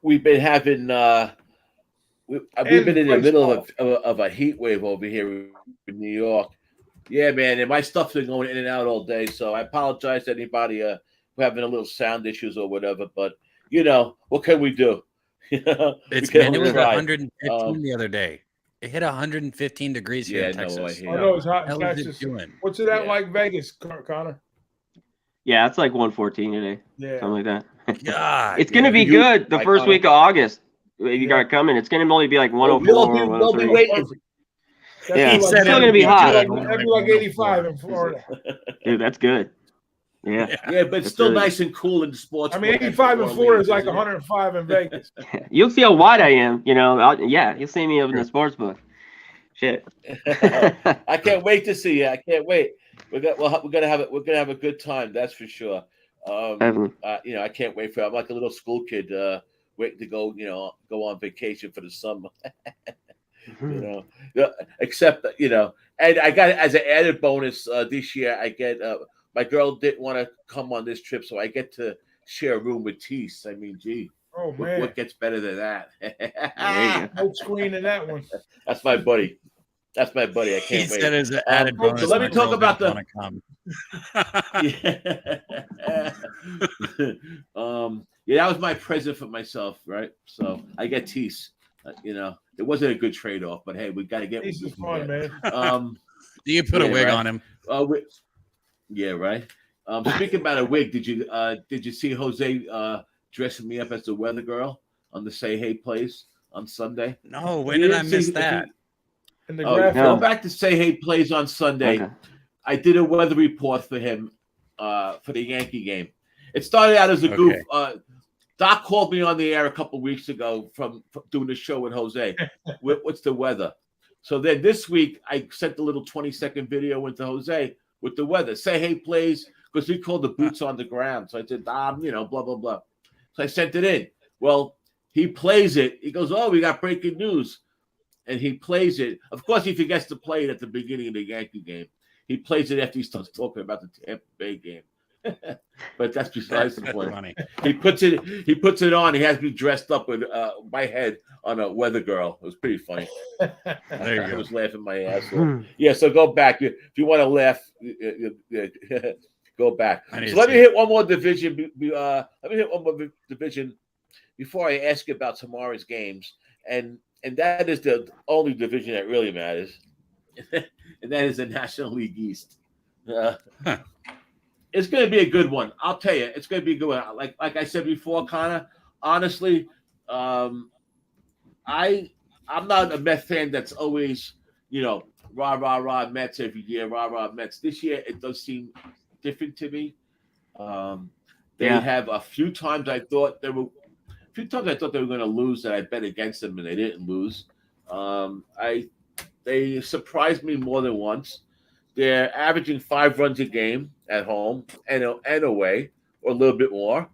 Speaker 1: We've been having we've been in the middle of a heat wave over here in New York. Yeah, man, and my stuff's been going in and out all day. So I apologize to anybody who having a little sound issues or whatever. But what can we do?
Speaker 3: It was 115 the other day. It hit 115 degrees here in Texas.
Speaker 2: I know it's hot in Texas. What's it at like Vegas, Connor?
Speaker 4: Yeah, it's like 114 today.
Speaker 2: Yeah,
Speaker 4: something like that.
Speaker 3: God,
Speaker 4: it's gonna be good the first week of August. If you got it coming, it's gonna only be like 104.
Speaker 1: We'll be waiting.
Speaker 4: Yeah, it's still gonna be hot.
Speaker 2: It'll be like 85 in Florida.
Speaker 4: Dude, that's good. Yeah,
Speaker 1: but it's still nice and cool in the sports.
Speaker 2: I mean, 85 in Florida is like 105 in Vegas.
Speaker 4: You'll see how wide I am. You'll see me up in the sports book. Shit.
Speaker 1: I can't wait to see you. I can't wait. We're gonna have a good time. That's for sure. I can't wait for it. I'm like a little school kid waiting to go on vacation for the summer. Except and I got as an added bonus this year. I get my girl didn't want to come on this trip, so I get to share a room with Teece. I mean, gee, what gets better than that?
Speaker 2: No screen in that one.
Speaker 1: That's my buddy. I can't wait.
Speaker 3: He said as an added bonus.
Speaker 1: So let me talk about that was my present for myself, right? So I get Teece. It wasn't a good trade-off, but hey, we got to get.
Speaker 2: Teece is fun, man.
Speaker 3: Do you put a wig on him?
Speaker 1: Yeah, right. Speaking about a wig, did you see Jose dressing me up as the weather girl on the Say Hey Plays on Sunday?
Speaker 3: No, when did I miss that?
Speaker 1: Go back to Say Hey Plays on Sunday. Okay. I did a weather report for him for the Yankee game. It started out as a goof. Doc called me on the air a couple of weeks ago from doing the show with Jose. What's the weather? So then this week, I sent a little 20-second video into Jose with the weather. Say Hey Plays, because we called the boots on the ground. So I said, blah, blah, blah. So I sent it in. Well, he plays it. He goes, we got breaking news. And he plays it. Of course, he forgets to play it at the beginning of the Yankee game. He plays it after he starts talking about the Tampa Bay game. But that's besides the point. He puts it on. He has me dressed up with my head on a weather girl. It was pretty funny.
Speaker 3: There you go.
Speaker 1: I was laughing my ass off. Yeah, so go back. If you want to laugh, go back. So let me hit one more division. Before I ask you about tomorrow's games. And that is the only division that really matters. And that is the National League East. It's going to be a good one. I'll tell you, it's going to be a good one. Like I said before, Connor, honestly, I'm not a Mets fan that's always, rah Mets every year, rah Mets. This year, it does seem different to me. They have a few times I thought they were going to lose, and I bet against them, and they didn't lose. They surprised me more than once. They're averaging 5 runs a game at home and away, or a little bit more.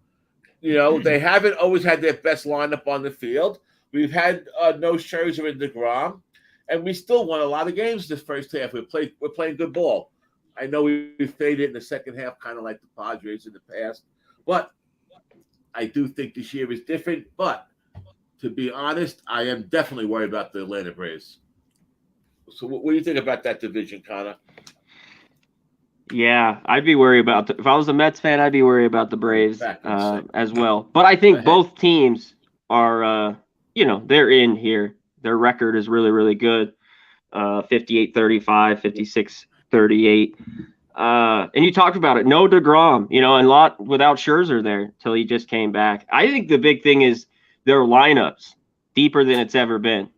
Speaker 1: They haven't always had their best lineup on the field. We've had no Scherzer and DeGrom, and we still won a lot of games this first half. We're playing good ball. I know we faded in the second half, kind of like the Padres in the past, but I do think this year is different. But to be honest, I am definitely worried about the Atlanta Braves. So what do you think about that division, Connor?
Speaker 4: Yeah, I'd be worried about if I was a Mets fan, I'd be worried about the Braves as well. But I think both teams are, they're in here. Their record is really, really good. 58-35, 56-38. And you talked about it. No DeGrom, and a lot without Scherzer there till he just came back. I think the big thing is their lineups deeper than it's ever been,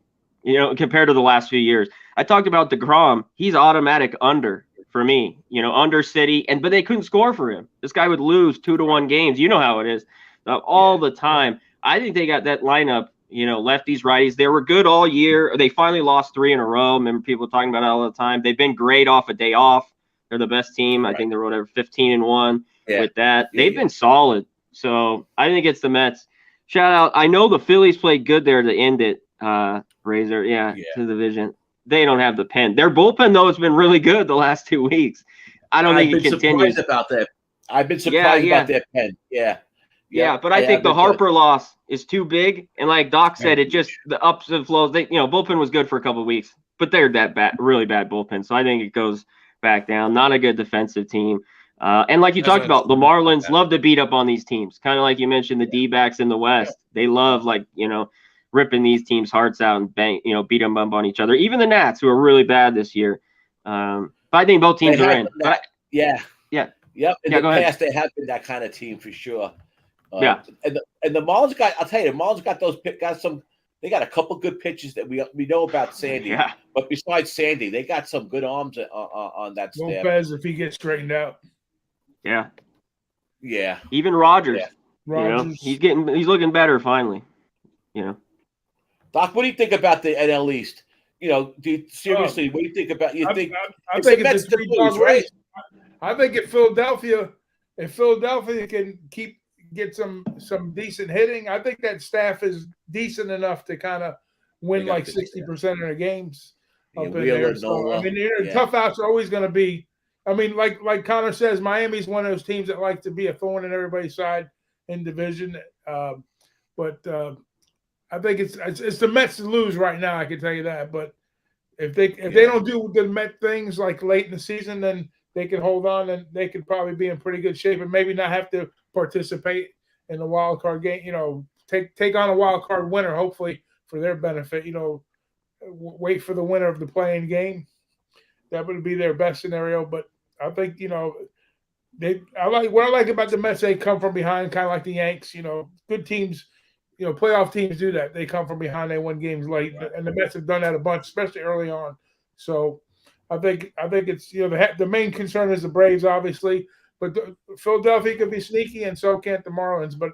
Speaker 4: compared to the last few years. I talked about DeGrom. He's automatic under for me, under City. But they couldn't score for him. This guy would lose 2-1 games. You know how it is all the time. I think they got that lineup, lefties, righties. They were good all year. They finally lost 3 in a row. Remember people talking about it all the time. They've been great off a day off. They're the best team. I think they're whatever 15-1 with that. They've been solid. So I think it's the Mets. Shout out. I know the Phillies played good there to end it. Razor, to the division. They don't have the pen. Their bullpen though has been really good the last 2 weeks. I don't think it continues.
Speaker 1: Surprised about that. I've been surprised about their pen. Yeah,
Speaker 4: but I think the Harper loss is too big. And like Doc said, it just the ups and flows. They, bullpen was good for a couple of weeks, but they're that bad, really bad bullpen. So I think it goes back down. Not a good defensive team. And like you talked about, the Marlins love to beat up on these teams. Kind of like you mentioned, the D-backs in the West. They love ripping these teams' hearts out and bang, beat them up on each other. Even the Nats, who are really bad this year. But I think both teams are in.
Speaker 1: Yep. In the past,
Speaker 4: ahead.
Speaker 1: they have been that kind of team for sure.
Speaker 4: And
Speaker 1: the Marlins got. I'll tell you, the Marlins got those. They got a couple good pitches that we know about Sandy.
Speaker 4: Yeah.
Speaker 1: But besides Sandy, they got some good arms on that staff.
Speaker 2: Lopez, if he gets straightened out.
Speaker 4: Yeah.
Speaker 1: Yeah.
Speaker 4: Even Rogers.
Speaker 1: Yeah.
Speaker 2: Rogers.
Speaker 4: He's looking better finally.
Speaker 1: Doc, what do you think about the NL East? Seriously, what do you think about?
Speaker 2: I think it's a three-dog race. I think if Philadelphia can get some decent hitting, I think that staff is decent enough to kind of win like 60% of their games up in there. So, tough outs are always going to be. Like Connor says, Miami's one of those teams that like to be a thorn in everybody's side in division. But I think it's the Mets to lose right now. I can tell you that. But if they don't do the Met things like late in the season, then they can hold on and they could probably be in pretty good shape and maybe not have to participate in the wild card game. Take on a wild card winner, hopefully for their benefit. Wait for the winner of the playing game. That would be their best scenario. But I think what I like about the Mets. They come from behind, kind of like the Yanks. Good teams. Playoff teams do that. They come from behind. They win games late, and the Mets have done that a bunch, especially early on. So, I think it's the main concern is the Braves, obviously, but Philadelphia could be sneaky, and so can't the Marlins. But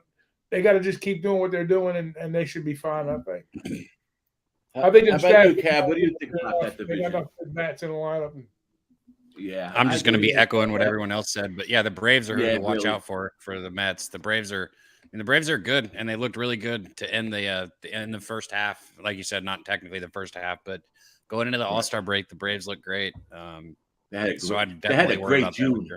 Speaker 2: they got to just keep doing what they're doing, and they should be fine. I think.
Speaker 1: How about you, Cab? What do you think about that division?
Speaker 2: They got enough bats in the lineup.
Speaker 1: Yeah,
Speaker 3: I'm just going to be echoing what everyone else said, but the Braves are who to watch out for the Mets. The Braves are good, and they looked really good to end the first half. Like you said, not technically the first half, but going into the All-Star break, the Braves looked great.
Speaker 1: They had
Speaker 3: a
Speaker 1: great June.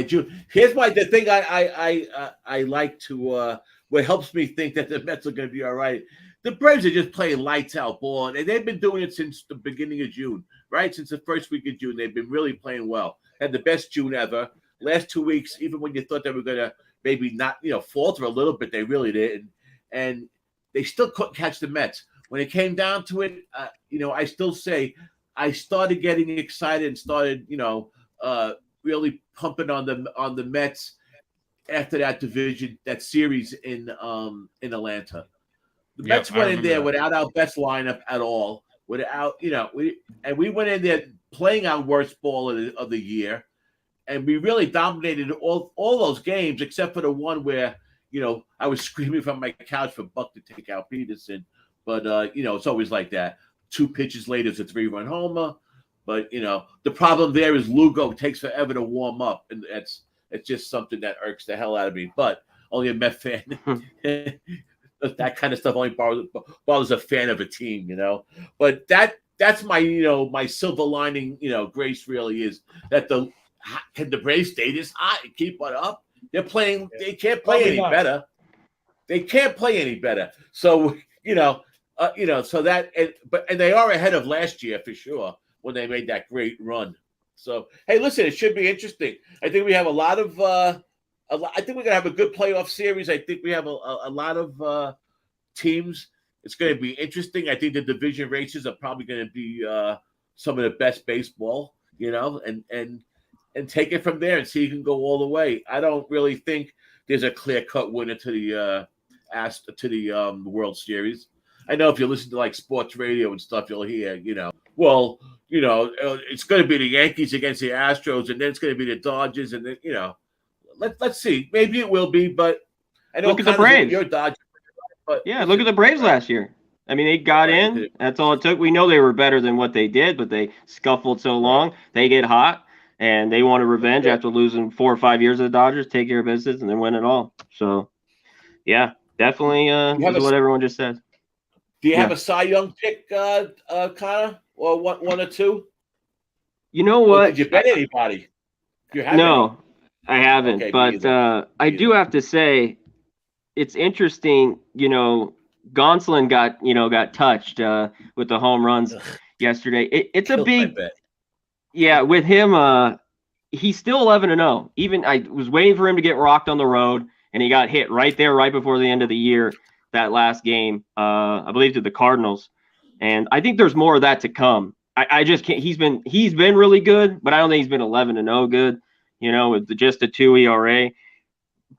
Speaker 3: June.
Speaker 1: Here's the thing I like to what helps me think that the Mets are going to be all right. The Braves are just playing lights out ball, and they've been doing it since the beginning of June, right? Since the first week of June, they've been really playing well. Had the best June ever. Last 2 weeks, even when you thought they were going to maybe not, falter a little bit, they really did, and they still couldn't catch the Mets. When it came down to it, I still say I started getting excited and started, really pumping on the Mets after that division, that series in Atlanta. The Mets went in there without our best lineup at all, without we went in there playing our worst ball of the year, and we really dominated all those games except for the one where I was screaming from my couch for Buck to take out Peterson, but it's always like that. 2 pitches later, it's a 3-run homer, but the problem there is Lugo takes forever to warm up, and it's just something that irks the hell out of me. But only a Met fan. That kind of stuff only bothers a fan of a team, But that's my my silver lining, Grace really is that can the Braves stay this hot and keep it up? They're playing. They can't play any better. They can't play any better. So so that and they are ahead of last year for sure when they made that great run. So hey, listen, it should be interesting. I think we have a lot of. I think we're gonna have a good playoff series. I think we have a lot of teams. It's going to be interesting. I think the division races are probably going to be some of the best baseball. and take it from there and see who can go all the way. I don't really think there's a clear-cut winner to the World Series. I know if you listen to like sports radio and stuff, you'll hear, it's going to be the Yankees against the Astros, and then it's going to be the Dodgers, and then let's see. Maybe it will be, but I know
Speaker 4: look at the Braves.
Speaker 1: Your Dodgers, but
Speaker 4: look at the Braves last year. I mean, they got in. That's all it took. We know they were better than what they did, but they scuffled so long. They get hot, and they wanted revenge after losing 4 or 5 years of the Dodgers, take care of business, and then win it all. So, yeah, definitely this is what everyone just said.
Speaker 1: Do you have a Cy Young pick, Connor, or one or two?
Speaker 4: You know what?
Speaker 1: Or did you bet anybody?
Speaker 4: No, I haven't. Okay, but I do have to say, it's interesting. Gonsolin got touched with the home runs yesterday. It's a big bet. Yeah, with him, he's still 11-0. Even I was waiting for him to get rocked on the road, and he got hit right there, right before the end of the year. That last game, I believe, to the Cardinals, and I think there's more of that to come. I just can't. He's been really good, but I don't think he's been 11-0 good. With just a 2 ERA.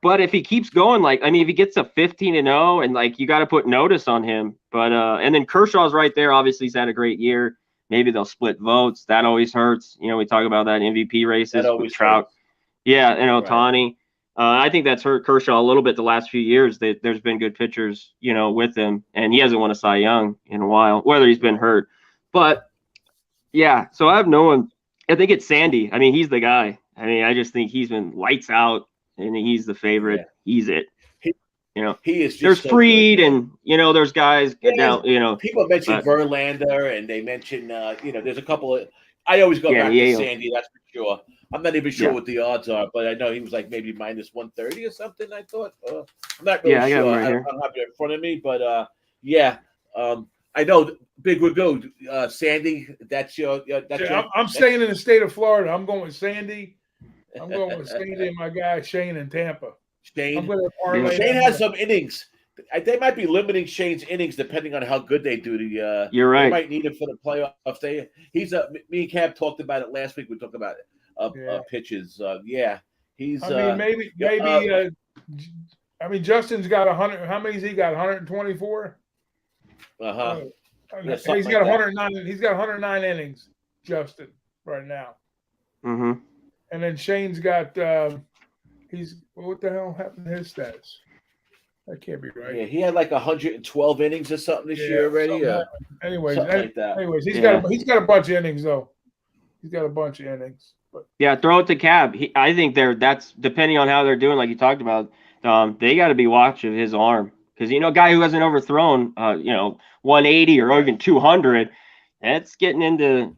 Speaker 4: But if he keeps going, if he gets a 15-0, and you got to put notice on him. But and then Kershaw's right there. Obviously, he's had a great year. Maybe they'll split votes. That always hurts. We talk about that in MVP races with Trout. Hurts. Yeah, and Ohtani. Right. I think that's hurt Kershaw a little bit the last few years. There's been good pitchers, with him, and he hasn't won a Cy Young in a while, whether he's been hurt. But, yeah, so I have no one. I think it's Sandy. I mean, he's the guy. I mean, I just think he's been lights out, and he's the favorite. Yeah. He's it.
Speaker 1: He is. Just
Speaker 4: there's
Speaker 1: so
Speaker 4: Freed,
Speaker 1: good,
Speaker 4: and there's guys down.
Speaker 1: People mention Verlander, and they mention there's a couple of. I always go back to Sandy. That's for sure. I'm not even sure what the odds are, but I know he was maybe minus 130 or something. I thought. I'm not really sure. I don't have it in front of me, but I know Big Ragoo, Sandy. That's your.
Speaker 2: I'm staying in the state of Florida. I'm going with Sandy. I'm going with Sandy and my guy Shane in Tampa.
Speaker 1: Shane has some innings. They might be Shane's innings depending on how good they do.
Speaker 4: You're right.
Speaker 1: They might need him for the playoffs. Me and Cam talked about it last week. We talked about pitches. He's.
Speaker 2: Maybe. Justin's got 100. How many's he got? 124. He's got 109. He's got 109 innings. Justin right now.
Speaker 4: Mm-hmm.
Speaker 2: And then Shane's got. What the hell happened to his stats? That can't be right.
Speaker 1: Yeah, he had 112 innings or something this year already.
Speaker 2: Anyways, he's got a bunch of innings though. He's got a bunch of innings. But.
Speaker 4: Yeah, throw it to Cab. I think that's depending on how they're doing, like you talked about. They got to be watching his arm because a guy who hasn't overthrown 180 or even 200, that's getting into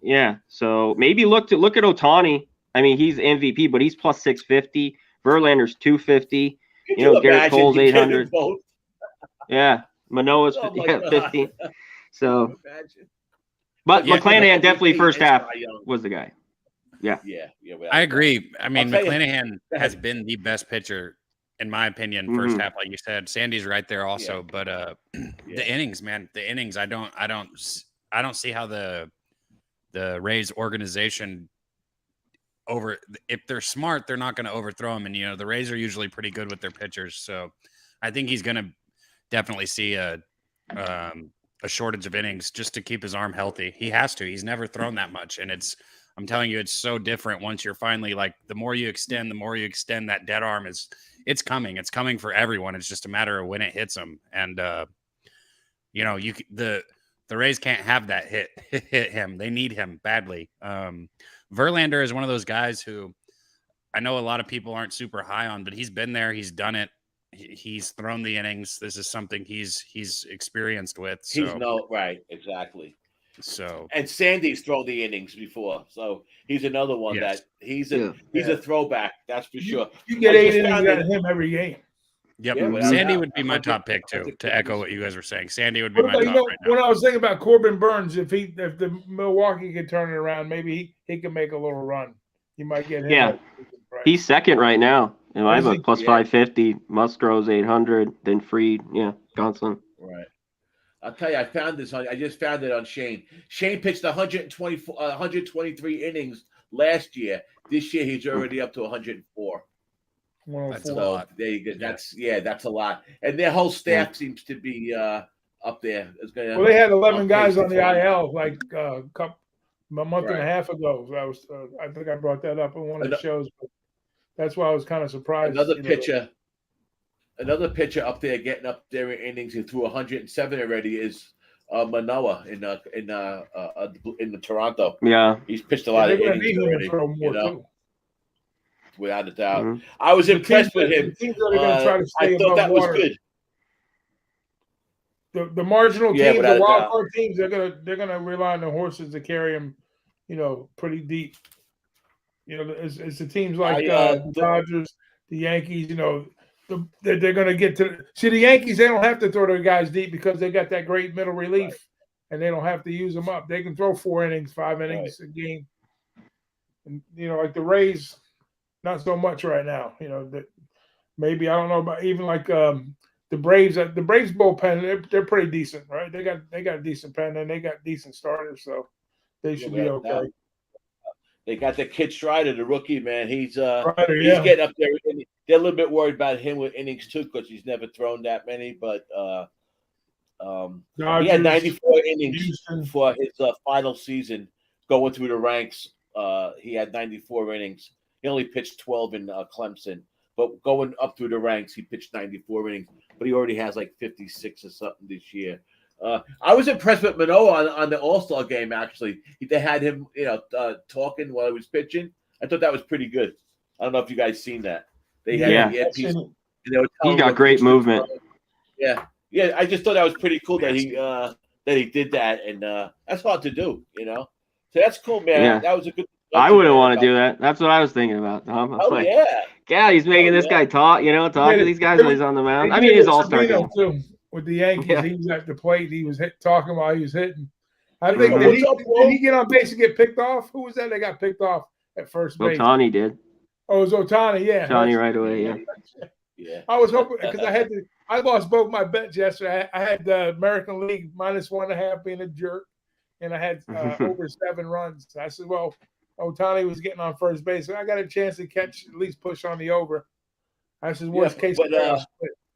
Speaker 4: So maybe look at Ohtani. I mean, he's MVP, but he's plus 650. Verlander's 250. Garrett Cole's 800. Yeah, Manoah's 50. So, but McClanahan definitely first half was the guy. Yeah.
Speaker 3: I agree. I mean, McClanahan has been the best pitcher, in my opinion, first half, like you said. Sandy's right there also, but the innings, man, I don't see how the Rays organization if they're smart, they're not going to overthrow him. And, the Rays are usually pretty good with their pitchers. So I think he's going to definitely see a shortage of innings just to keep his arm healthy. He has to. He's never thrown that much. And I'm telling you, it's so different once you're finally the more you extend, that dead arm it's coming. It's coming for everyone. It's just a matter of when it hits them. And, the Rays can't have that hit him. They need him badly. Verlander is one of those guys who I know a lot of people aren't super high on, but he's been there. He's done it. He's thrown the innings. This is something he's experienced with. So.
Speaker 1: Right, exactly.
Speaker 3: So
Speaker 1: and Sandy's thrown the innings before, so he's another one that he's a throwback. That's for sure.
Speaker 2: You get 8 innings out of him every game.
Speaker 3: Yep, Sandy would be my top pick too. To echo what you guys were saying, Sandy would be my top right now.
Speaker 2: When I was thinking about Corbin Burns, if the Milwaukee could turn it around, maybe he can make a little run. You might get him.
Speaker 4: Yeah, he's second right now. I have a plus 550. Musgrove's 800. Then Freed. Yeah, Gonsolin.
Speaker 1: Right. I'll tell you, I just found it on Shane. Shane pitched 123 innings last year. This year he's already up to 104.
Speaker 3: That's a
Speaker 1: So
Speaker 3: lot.
Speaker 1: there you go. That's a lot. And their whole staff seems to be up there.
Speaker 2: Well, they had 11 guys on the
Speaker 1: IL.
Speaker 2: IL like a month and a half ago. So I think I brought that up in one of the shows. But that's why I was kind of surprised.
Speaker 1: Another pitcher up there getting up there in innings who threw 107 already is Manoah in the Toronto.
Speaker 4: Yeah,
Speaker 1: he's pitched a lot of innings already.
Speaker 2: Too.
Speaker 1: Without a doubt, I was impressed with him. I thought that was good.
Speaker 2: The marginal teams, the wild card teams, they're gonna rely on the horses to carry them, pretty deep. It's the teams like the Dodgers, the Yankees. They're gonna get to see the Yankees. They don't have to throw their guys deep because they got that great middle relief, and they don't have to use them up. They can throw 4 innings, 5 innings a game, and like the Rays, not so much right now. That maybe I don't know about even like the Braves. The Braves bullpen, they're pretty decent, right? They got a decent pen and they got decent starters, so they should be okay.
Speaker 1: They got the kid Strider, the rookie, man. He's getting up there. They're a little bit worried about him with innings too because he's never thrown that many. But he had 94 innings for his final season going through the ranks. He had 94 innings. He only pitched 12 in Clemson, but going up through the ranks, he pitched 94 innings. But he already has like 56 or something this year. I was impressed with Manoah on the All-Star game. Actually, they had him, talking while he was pitching. I thought that was pretty good. I don't know if you guys seen that. They had
Speaker 4: he got great movement.
Speaker 1: Yeah. I just thought that was pretty cool that he did that, and that's hard to do, So that's cool, man. Yeah. That was a good.
Speaker 4: I wouldn't want to do that. That's what I was thinking about, Tom. He's making this guy talk to these guys when he's on the mound. I mean, his All-Star game
Speaker 2: too. With the Yankees, he was at the plate. He was talking while he was hitting. I think did he get on base and get picked off? Who was that? They got picked off at first base.
Speaker 4: Ohtani did.
Speaker 2: Oh, it was Ohtani. Yeah,
Speaker 4: Ohtani right away. Yeah.
Speaker 2: I was hoping because I lost both my bets yesterday. I had the American League -1.5 being a jerk, and I had over 7 runs. I said, well, Ohtani was getting on first base, so I got a chance to catch at least push on the over. I said, worst case scenario.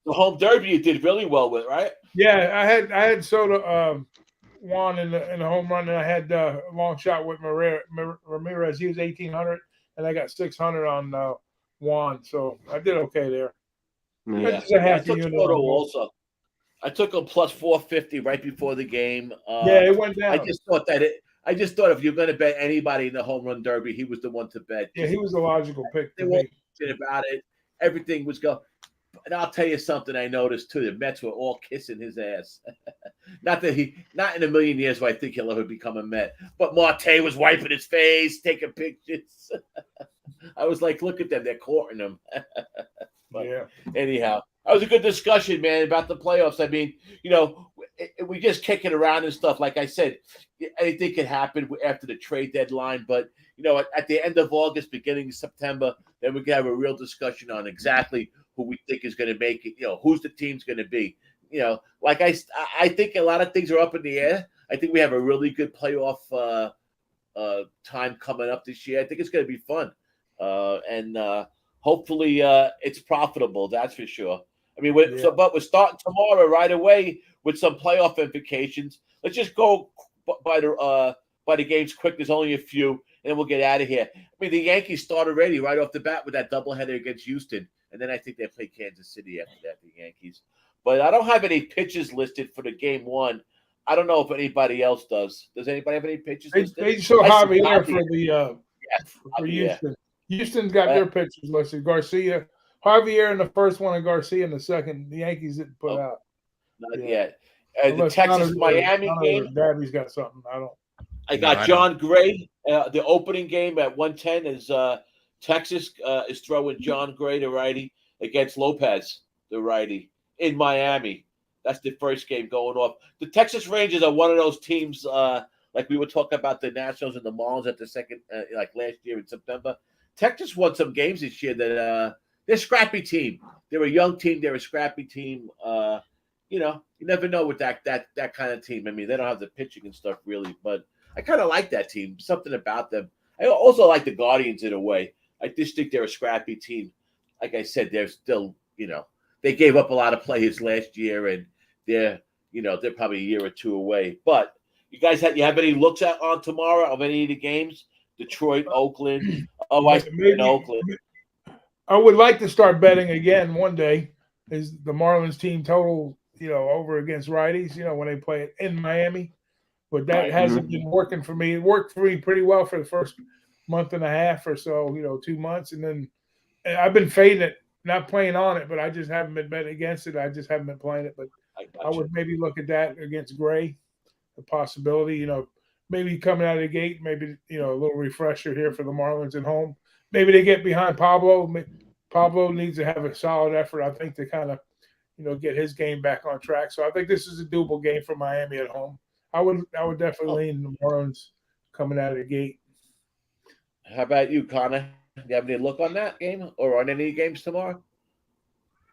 Speaker 1: The home derby you did really well with, right?
Speaker 2: Yeah, I had Soto Juan in the home run, and I had a long shot with Ramirez. He was 1,800, and I got 600 on Juan, so I did okay there.
Speaker 1: Yeah, I took Soto also. I took him plus 450 right before the game.
Speaker 2: It went down.
Speaker 1: I just thought if you're going to bet anybody in the home run derby, he was the one to bet.
Speaker 2: Yeah, he was a logical pick.
Speaker 1: They weren't about it. Everything was going. And I'll tell you something I noticed too. The Mets were all kissing his ass. Not in a million years will I think he'll ever become a Met. But Marte was wiping his face, taking pictures. I was like, look at them. They're courting him. Anyhow, that was a good discussion, man, about the playoffs. I mean, we just kick it around and stuff. Like I said, anything can happen after the trade deadline. But, at the end of August, beginning of September, then we can have a real discussion on exactly who we think is going to make it, who's the team's going to be. Like I think a lot of things are up in the air. I think we have a really good playoff time coming up this year. I think it's going to be fun. And hopefully it's profitable, that's for sure. I mean, but we're starting tomorrow right away with some playoff implications. Let's just go by the games quick. There's only a few, and then we'll get out of here. I mean, the Yankees start already right off the bat with that doubleheader against Houston. And then I think they play Kansas City after that, the Yankees. But I don't have any pitches listed for the game one. I don't know if anybody else does. Does anybody have any pitches listed?
Speaker 2: They show Javier for Houston. Houston's got their pitchers listed. Garcia, Javier in the first one and Garcia in the second. The Yankees didn't put out.
Speaker 1: Not yet. The Texas-Miami game.
Speaker 2: Daddy's got something.
Speaker 1: I got John Gray. The opening game at 110 is Texas is throwing John Gray, the righty, against Lopez, the righty, in Miami. That's the first game going off. The Texas Rangers are one of those teams, like we were talking about the Nationals and the Marlins at the second, like last year in September. Texas won some games this year that they're a scrappy team. They're a young team. They're a scrappy team. You never know with that kind of team. I mean, they don't have the pitching and stuff really, but I kind of like that team. Something about them. I also like the Guardians in a way. I just think they're a scrappy team. Like I said, they're still, they gave up a lot of players last year, and they're probably a year or two away. But you guys you have any looks on tomorrow of any of the games? Detroit, Oakland. Oh, I in Oakland.
Speaker 2: I would like to start betting again one day. Is the Marlins team total, over against righties, when they play it in Miami. But that hasn't been working for me. It worked for me pretty well for the first month and a half or so, 2 months. And then I've been fading it, not playing on it, but I just haven't been betting against it. I just haven't been playing it. But I would maybe look at that against Gray, the possibility, maybe coming out of the gate, maybe, a little refresher here for the Marlins at home. Maybe they get behind Pablo. Pablo needs to have a solid effort, I think, to kind of, get his game back on track. So I think this is a doable game for Miami at home. I would definitely lean the Marlins coming out of the gate.
Speaker 1: How about you, Connor? Do you have any look on that game or on any games tomorrow?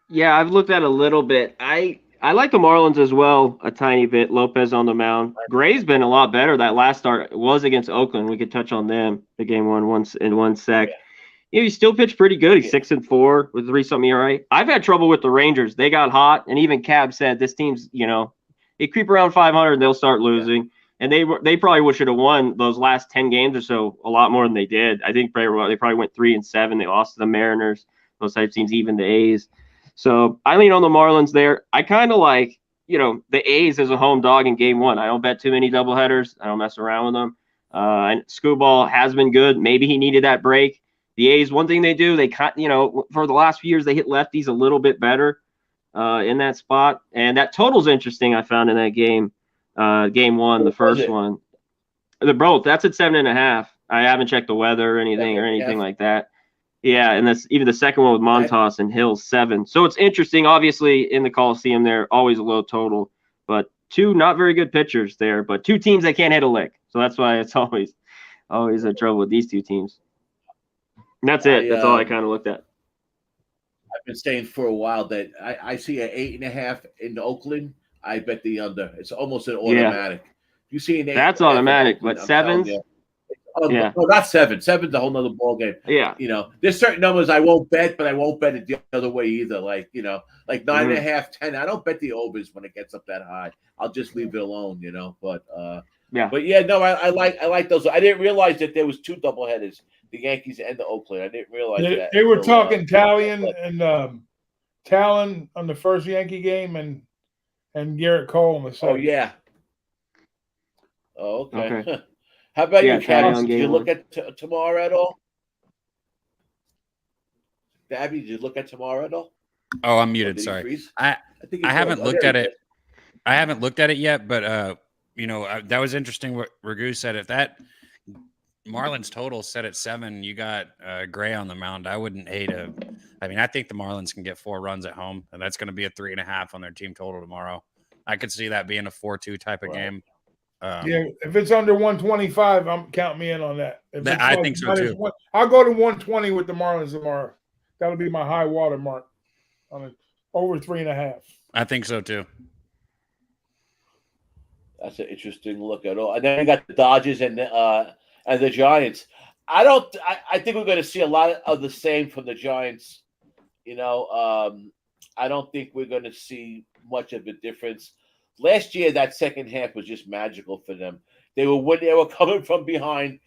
Speaker 4: Yeah, I've looked at a little bit. I like the Marlins as well a tiny bit. Lopez on the mound. Gray's been a lot better. That last start was against Oakland. We could touch on them. The game won once in 1 sec. Yeah. He still pitched pretty good. He's 6-4 with 3-something ERA. I've had trouble with the Rangers. They got hot, and even Cab said this team's, they creep around 500 and they'll start losing. Yeah. And they probably should have won those last 10 games or so a lot more than they did. I think they probably went 3-7. They lost to the Mariners. Those type teams, even the A's. So I lean on the Marlins there. I kind of like, the A's as a home dog in game one. I don't bet too many doubleheaders. I don't mess around with them. And Scuball has been good. Maybe he needed that break. The A's, one thing they do, they cut, for the last few years, they hit lefties a little bit better in that spot. And that total's interesting, I found in that game. Game one, the first one. They're both. That's at 7.5. I haven't checked the weather or anything like that. Yeah, and that's even the second one with Montas and Hills 7. So it's interesting. Obviously, in the Coliseum, there always a low total, but two not very good pitchers there, but two teams that can't hit a lick. So that's why it's always a trouble with these two teams. And that's it. That's all I kind of looked at.
Speaker 1: I've been saying for a while that I see an 8.5 in Oakland. I bet the under. It's almost an automatic. Yeah. You see an 8.
Speaker 4: That's automatic, but 7s.
Speaker 1: No, not 7. 7's a whole nother ball game.
Speaker 4: Yeah.
Speaker 1: There's certain numbers I won't bet, but I won't bet it the other way either. Like 9.5, 10. I don't bet the overs when it gets up that high. I'll just leave it alone, But But yeah, no, I like those. I didn't realize that there was two doubleheaders, the Yankees and the Oakland. I didn't realize that.
Speaker 2: They were talking Talion and Talon on the first Yankee game and Garrett Cole on the second.
Speaker 1: Oh yeah. Oh, okay. How about you, Cabby? Did you look at tomorrow at all? Cabby, did you look at tomorrow at all?
Speaker 3: Oh, I'm muted. Sorry. I haven't looked at it. I haven't looked at it yet, but that was interesting what Ragoo said. If that Marlins total set at 7, you got Gray on the mound. I wouldn't hate I think the Marlins can get 4 runs at home, and that's going to be a 3.5 on their team total tomorrow. I could see that being a 4-2 type of game.
Speaker 2: If it's under 125, I'm count me in on that.
Speaker 3: I think so too.
Speaker 2: I'll go to 120 with the Marlins tomorrow. That'll be my high water mark on over 3.5.
Speaker 3: I think so too.
Speaker 1: That's an interesting look at all. And then you got the Dodgers and the Giants. I think we're going to see a lot of the same from the Giants. I don't think we're going to see much of a difference. Last year, that second half was just magical for them. They were coming from behind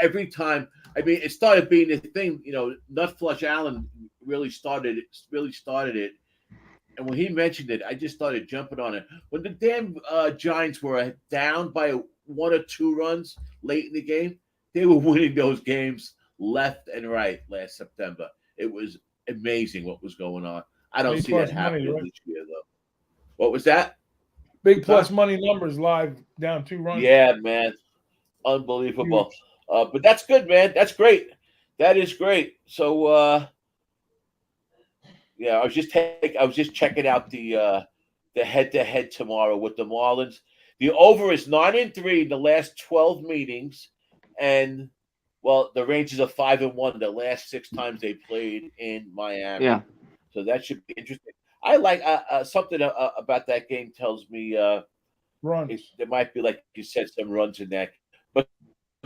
Speaker 1: every time. It started being a thing. Nut Flush Allen really started it. And when he mentioned it, I just started jumping on it. When the damn Giants were down by 1 or 2 runs late in the game, they were winning those games left and right last September. It was amazing what was going on. I don't see that happening this year, though. What was that?
Speaker 2: Big plus money numbers live down 2 runs.
Speaker 1: Yeah, man. Unbelievable. But that's good, man. That's great. That is great. So, I was just checking out the head-to-head tomorrow with the Marlins. The over is 9-3 in the last 12 meetings, and the Rangers are 5-1 the last 6 times they played in Miami.
Speaker 4: Yeah.
Speaker 1: So that should be interesting. I like something about that game tells me
Speaker 2: runs.
Speaker 1: There might be, like you said, some runs in that. But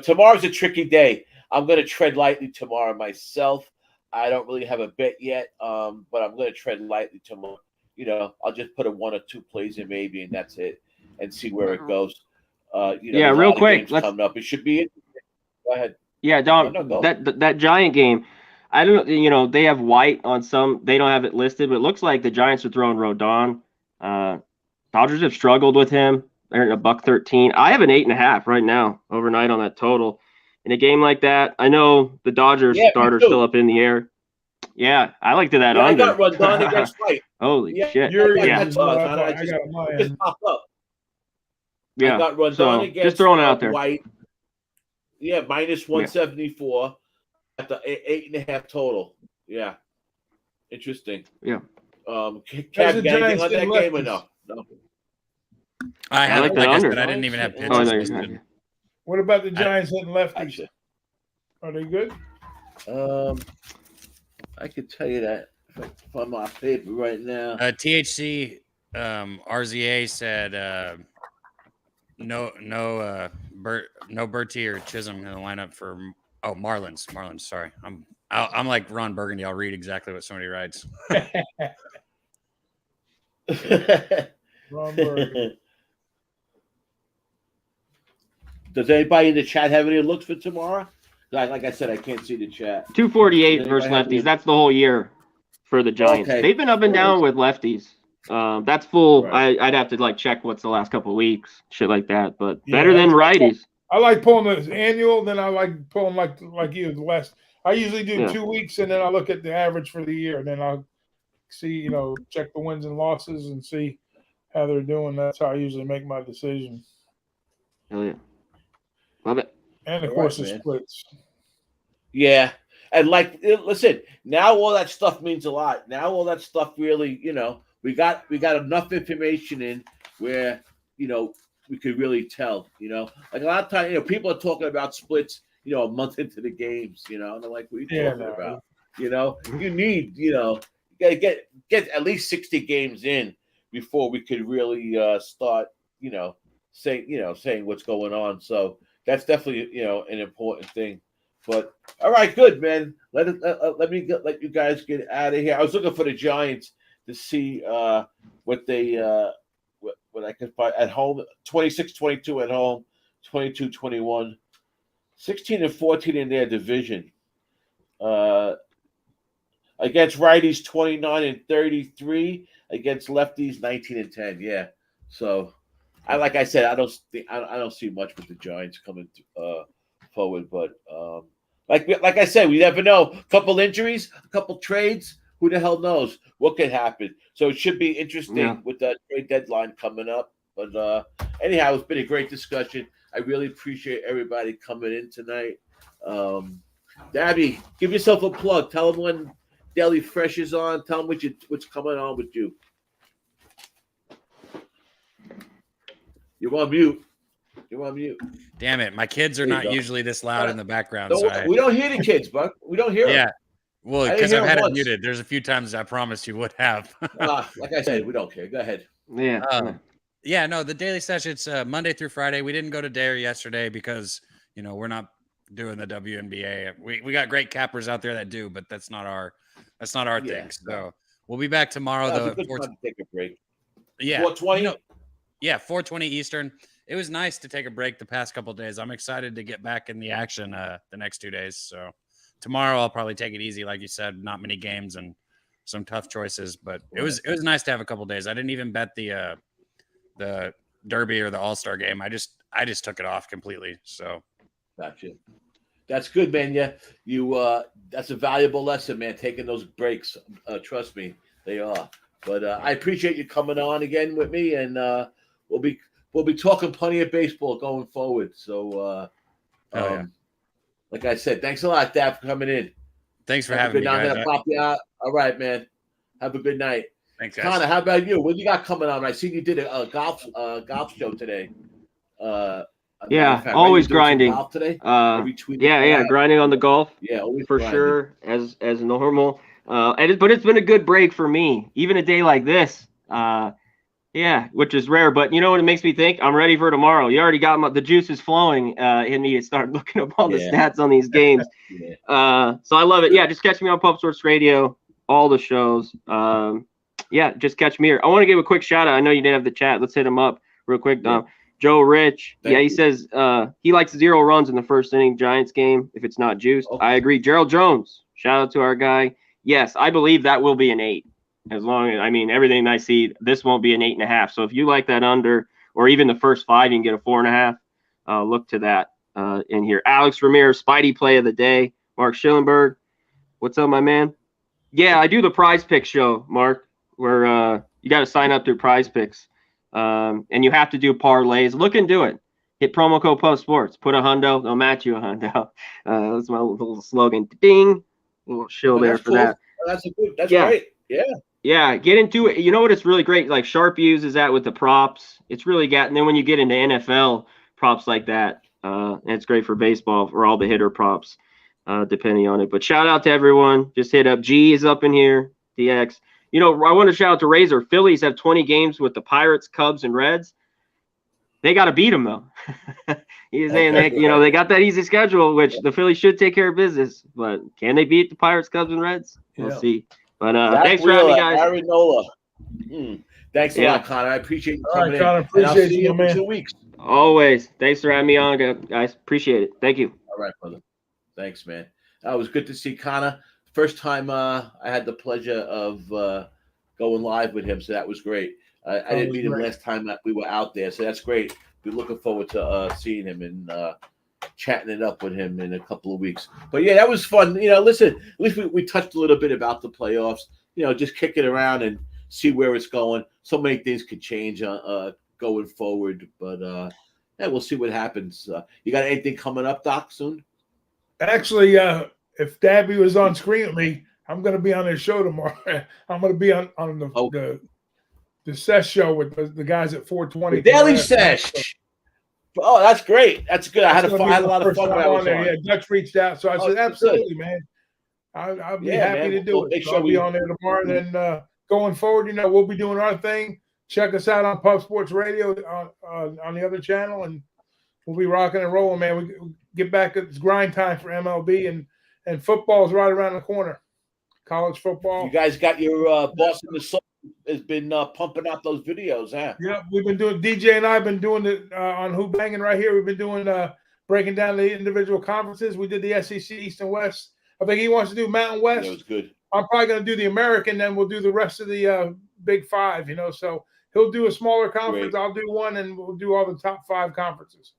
Speaker 1: tomorrow's a tricky day. I'm going to tread lightly tomorrow myself. I don't really have a bet yet, but I'm going to tread lightly tomorrow. I'll just put a 1 or 2 plays in maybe, and that's it, and see where it goes.
Speaker 4: Yeah, real quick,
Speaker 1: let's coming up. It should be interesting. Go ahead.
Speaker 4: Yeah, Dom,
Speaker 1: go.
Speaker 4: that Giant game, I don't know, they have White on some, they don't have it listed, but it looks like the Giants are throwing Rodon. Dodgers have struggled with him. They're at $1.13. I have an 8.5 right now overnight on that total. In a game like that, I know the Dodgers starter's still up in the air. Yeah, I liked that under.
Speaker 1: I got Rodon against White.
Speaker 4: Holy shit.
Speaker 2: I
Speaker 4: Yeah.
Speaker 2: got on my
Speaker 1: Just
Speaker 2: end.
Speaker 1: popped up.
Speaker 4: Yeah.
Speaker 1: I got Rodon
Speaker 4: So,
Speaker 1: against
Speaker 4: just throwing it out there.
Speaker 1: White. Yeah, minus 174 at the 8.5 total. Yeah. Interesting.
Speaker 4: Yeah.
Speaker 1: Cat, got anything on that game or no? No.
Speaker 3: I have
Speaker 4: like
Speaker 3: it.
Speaker 4: that
Speaker 3: Like I
Speaker 4: under.
Speaker 3: said, I didn't even have pitches
Speaker 4: Oh, no,
Speaker 3: listed.
Speaker 2: What about the Giants hitting lefties?
Speaker 1: Actually,
Speaker 2: Are they good?
Speaker 1: I could tell you that if I'm on paper right now.
Speaker 3: THC RZA said no Bertie or Chisholm in the lineup for Marlins. Marlins, sorry. I'm like Ron Burgundy. I'll read exactly what somebody writes.
Speaker 2: Ron Burgundy.
Speaker 1: Does anybody in the chat have any looks for tomorrow? Like I said, I can't see the chat.
Speaker 4: 248 versus lefties. That's the whole year for the Giants.
Speaker 1: Okay.
Speaker 4: They've been up and down with lefties. That's full.
Speaker 1: Right.
Speaker 4: I'd have to check what's the last couple of weeks, shit like that. But
Speaker 2: Yeah,
Speaker 4: better than righties.
Speaker 2: I like pulling this annual, then I like pulling like you the last. I usually do 2 weeks, and then I look at the average for the year, and then I'll see, check the wins and losses and see how they're doing. That's how I usually make my decision.
Speaker 4: Hell yeah, love it.
Speaker 2: And of
Speaker 1: All
Speaker 2: course,
Speaker 1: right,
Speaker 2: the
Speaker 1: man.
Speaker 2: splits.
Speaker 1: Yeah. And listen, now all that stuff means a lot. Now all that stuff really, we got enough information in where, we could really tell, like a lot of times, people are talking about splits, a month into the games, and they're like, what are you talking about? You need, you gotta get at least 60 games in before we could really start, saying what's going on. So that's definitely, an important thing. But all right, good, man. Let you guys get out of here. I was looking for the Giants to see what they what I could find at home. 26-22 at home, 22-21, 16-14 in their division. Against righties, 29-33. Against lefties, 19-10. Yeah. So, like I said, I don't see much with the Giants coming forward, but like I said, we never know. A couple injuries, a couple trades. Who the hell knows what could happen? So it should be interesting with that trade deadline coming up. But anyhow, it's been a great discussion. I really appreciate everybody coming in tonight. Dabby, give yourself a plug. Tell them when Daily Fresh is on. Tell them what's coming on with you. You're on mute.
Speaker 3: Damn it. My kids are not usually this loud in the background.
Speaker 1: We don't hear the kids, Buck. We don't hear them.
Speaker 3: Yeah. Well, because I've had it muted. There's a few times I promised you would have.
Speaker 1: Like I said, we don't care. Go ahead.
Speaker 4: Yeah.
Speaker 3: No, the Daily Session, it's Monday through Friday. We didn't go to Dare yesterday because, we're not doing the WNBA. We got great cappers out there that do, but that's not our thing. So we'll be back tomorrow, though.
Speaker 1: It's a good time to take a break.
Speaker 3: Yeah.
Speaker 1: 4:20?
Speaker 3: 4:20 Eastern. It was nice to take a break the past couple of days. I'm excited to get back in the action the next 2 days. So tomorrow I'll probably take it easy, like you said. Not many games and some tough choices, but it was nice to have a couple of days. I didn't even bet the Derby or the All-Star game. I just took it off completely. So
Speaker 1: gotcha. That's good, man. Yeah, that's a valuable lesson, man. Taking those breaks, trust me, they are. But I appreciate you coming on again with me, and we'll be talking plenty of baseball going forward. So, like I said, thanks a lot, Dad, for coming in.
Speaker 3: Thanks for having me, guys.
Speaker 1: Pop you out. All right, man. Have a good night.
Speaker 3: Thanks, guys.
Speaker 1: Connor, how about you? What do you got coming on? I see you did a golf show today.
Speaker 4: Always grinding.
Speaker 1: Golf today?
Speaker 4: Grinding on the golf.
Speaker 1: Yeah, always
Speaker 4: for
Speaker 1: grinding.
Speaker 4: Sure, as normal. But it's been a good break for me. Even a day like this, Yeah, which is rare, but you know what it makes me think? I'm ready for tomorrow. You already got the juice is flowing in me to start looking up all the stats on these games.
Speaker 1: Yeah.
Speaker 4: So I love it. Yeah, just catch me on Pub Sports Radio, all the shows. Yeah, just catch me here. I want to give a quick shout out. I know you didn't have the chat. Let's hit him up real quick, Dom.
Speaker 1: Yeah.
Speaker 4: Joe Rich.
Speaker 1: Thank
Speaker 4: he
Speaker 1: you.
Speaker 4: says he likes 0 runs in the first inning Giants game if it's not juiced.
Speaker 1: Okay.
Speaker 4: I agree. Gerald Jones. Shout out to our guy. Yes, I believe that will be an 8. As long as, I mean, everything I see, this won't be an 8.5. So if you like that under, or even the first 5, you can get a 4.5. Look to that in here. Alex Ramirez, Spidey play of the day. Mark Schillenberg, what's up, my man? Yeah, I do the Prize Picks show, Mark, where you got to sign up through Prize Picks, and you have to do parlays. Look into it. Hit promo code Puff Sports. Put a hundo, they'll match you a hundo. That's my little slogan. Ding, little shill there for
Speaker 1: cool.
Speaker 4: that.
Speaker 1: That's great. Yeah.
Speaker 4: Yeah, get into it. You know what? It's really great. Like Sharp uses that with the props. It's really got. And then when you get into NFL props like that, and it's great for baseball for all the hitter props, depending on it. But shout out to everyone. Just hit up. G is up in here. DX. You know, I want to shout out to Razor. Phillies have 20 games with the Pirates, Cubs, and Reds. They got to beat them though. He's saying that they got that easy schedule, which the Phillies should take care of business. But can they beat the Pirates, Cubs, and Reds? We'll see. But thanks for having me, guys.
Speaker 1: Arinola. Thanks a lot, Connor. I appreciate you coming in.
Speaker 2: Connor, appreciate you, man.
Speaker 1: 2 weeks.
Speaker 4: Always. Thanks for having me on, guys. Appreciate it. Thank you.
Speaker 1: All right, brother. Thanks, man. It was good to see Connor. First time I had the pleasure of going live with him, so that was great. I didn't meet him last time that we were out there, so that's great. We're looking forward to seeing him and chatting it up with him in a couple of weeks. But yeah, that was fun. Listen, at least we touched a little bit about the playoffs. Just kick it around and see where it's going. So many things could change going forward, but yeah, we'll see what happens. You got anything coming up, Doc, soon?
Speaker 2: Actually, if Dabby was on screen with me, I'm going to be on his show tomorrow. I'm going to be on the Sesh show with the guys at 420.
Speaker 1: The Daily Sesh. Oh, that's great. That's good. I had a lot of fun when I was on.
Speaker 2: Yeah, Dutch reached out, so I said, absolutely, man. I'll be happy to do it. So I'll be on there tomorrow. And then going forward, we'll be doing our thing. Check us out on Pub Sports Radio on the other channel, and we'll be rocking and rolling, man. We get back. It's grind time for MLB, and football's right around the corner. College football.
Speaker 1: You guys got your Boston the Soul has been pumping out those videos, huh?
Speaker 2: Yeah, we've been doing. DJ and I have been doing it on Who-Bangin right here. We've been doing breaking down the individual conferences. We did the SEC East and West. I think he wants to do Mountain West.
Speaker 1: That was good.
Speaker 2: I'm probably going to do the American, then we'll do the rest of the Big Five. So he'll do a smaller conference. Great. I'll do one, and we'll do all the top 5 conferences.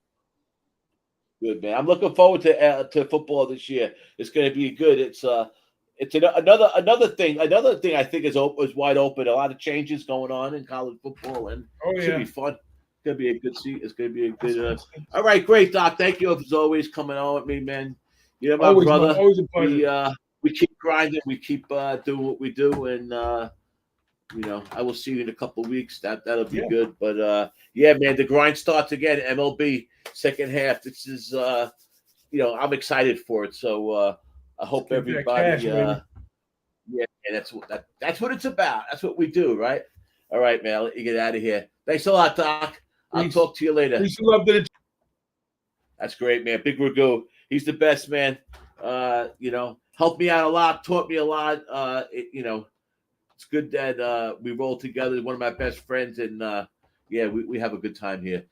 Speaker 1: Good, man. I'm looking forward to football this year. It's going to be good. It's another thing. Another thing I think is wide open. A lot of changes going on in college football, and it should be fun. It's going to be a good seat. It's going to be a good. All right, great, Doc. Thank you as always coming on with me, man. You're my brother.
Speaker 2: Always a pleasure.
Speaker 1: We keep grinding. We keep doing what we do, and I will see you in a couple of weeks. That'll be good. But yeah, man, the grind starts again. MLB second half. This is I'm excited for it. So I hope everybody. That's what it's about. That's what we do, right? All right, man. I'll let you get out of here. Thanks a lot, Doc. I'll talk to you later.
Speaker 2: Peace and love to the.
Speaker 1: That's great, man. Big Ragoo. He's the best, man. Helped me out a lot, taught me a lot. It's good that we roll together. One of my best friends, and we have a good time here.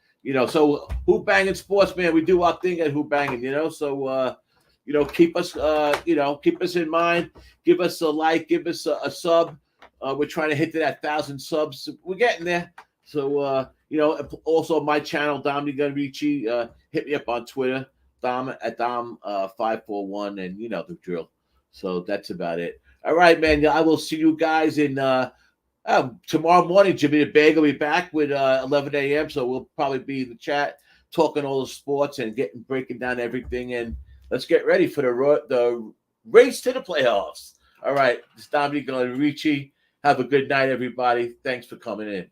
Speaker 1: So Who-Bangin Sports, man. We do our thing at Who-Bangin, So keep us in mind. Give us a like. Give us a sub. We're trying to hit to that 1,000 subs. We're getting there. So also my channel, Dommy Gun Rici. Hit me up on Twitter. Dom at Dom 541, and the drill. So that's about it. All right, man. I will see you guys in tomorrow morning. Jimmy the Bag will be back with 11 a.m. So we'll probably be in the chat talking all the sports and breaking down everything. And let's get ready for the race to the playoffs. All right, it's Dommy Gun Rici. Have a good night, everybody. Thanks for coming in.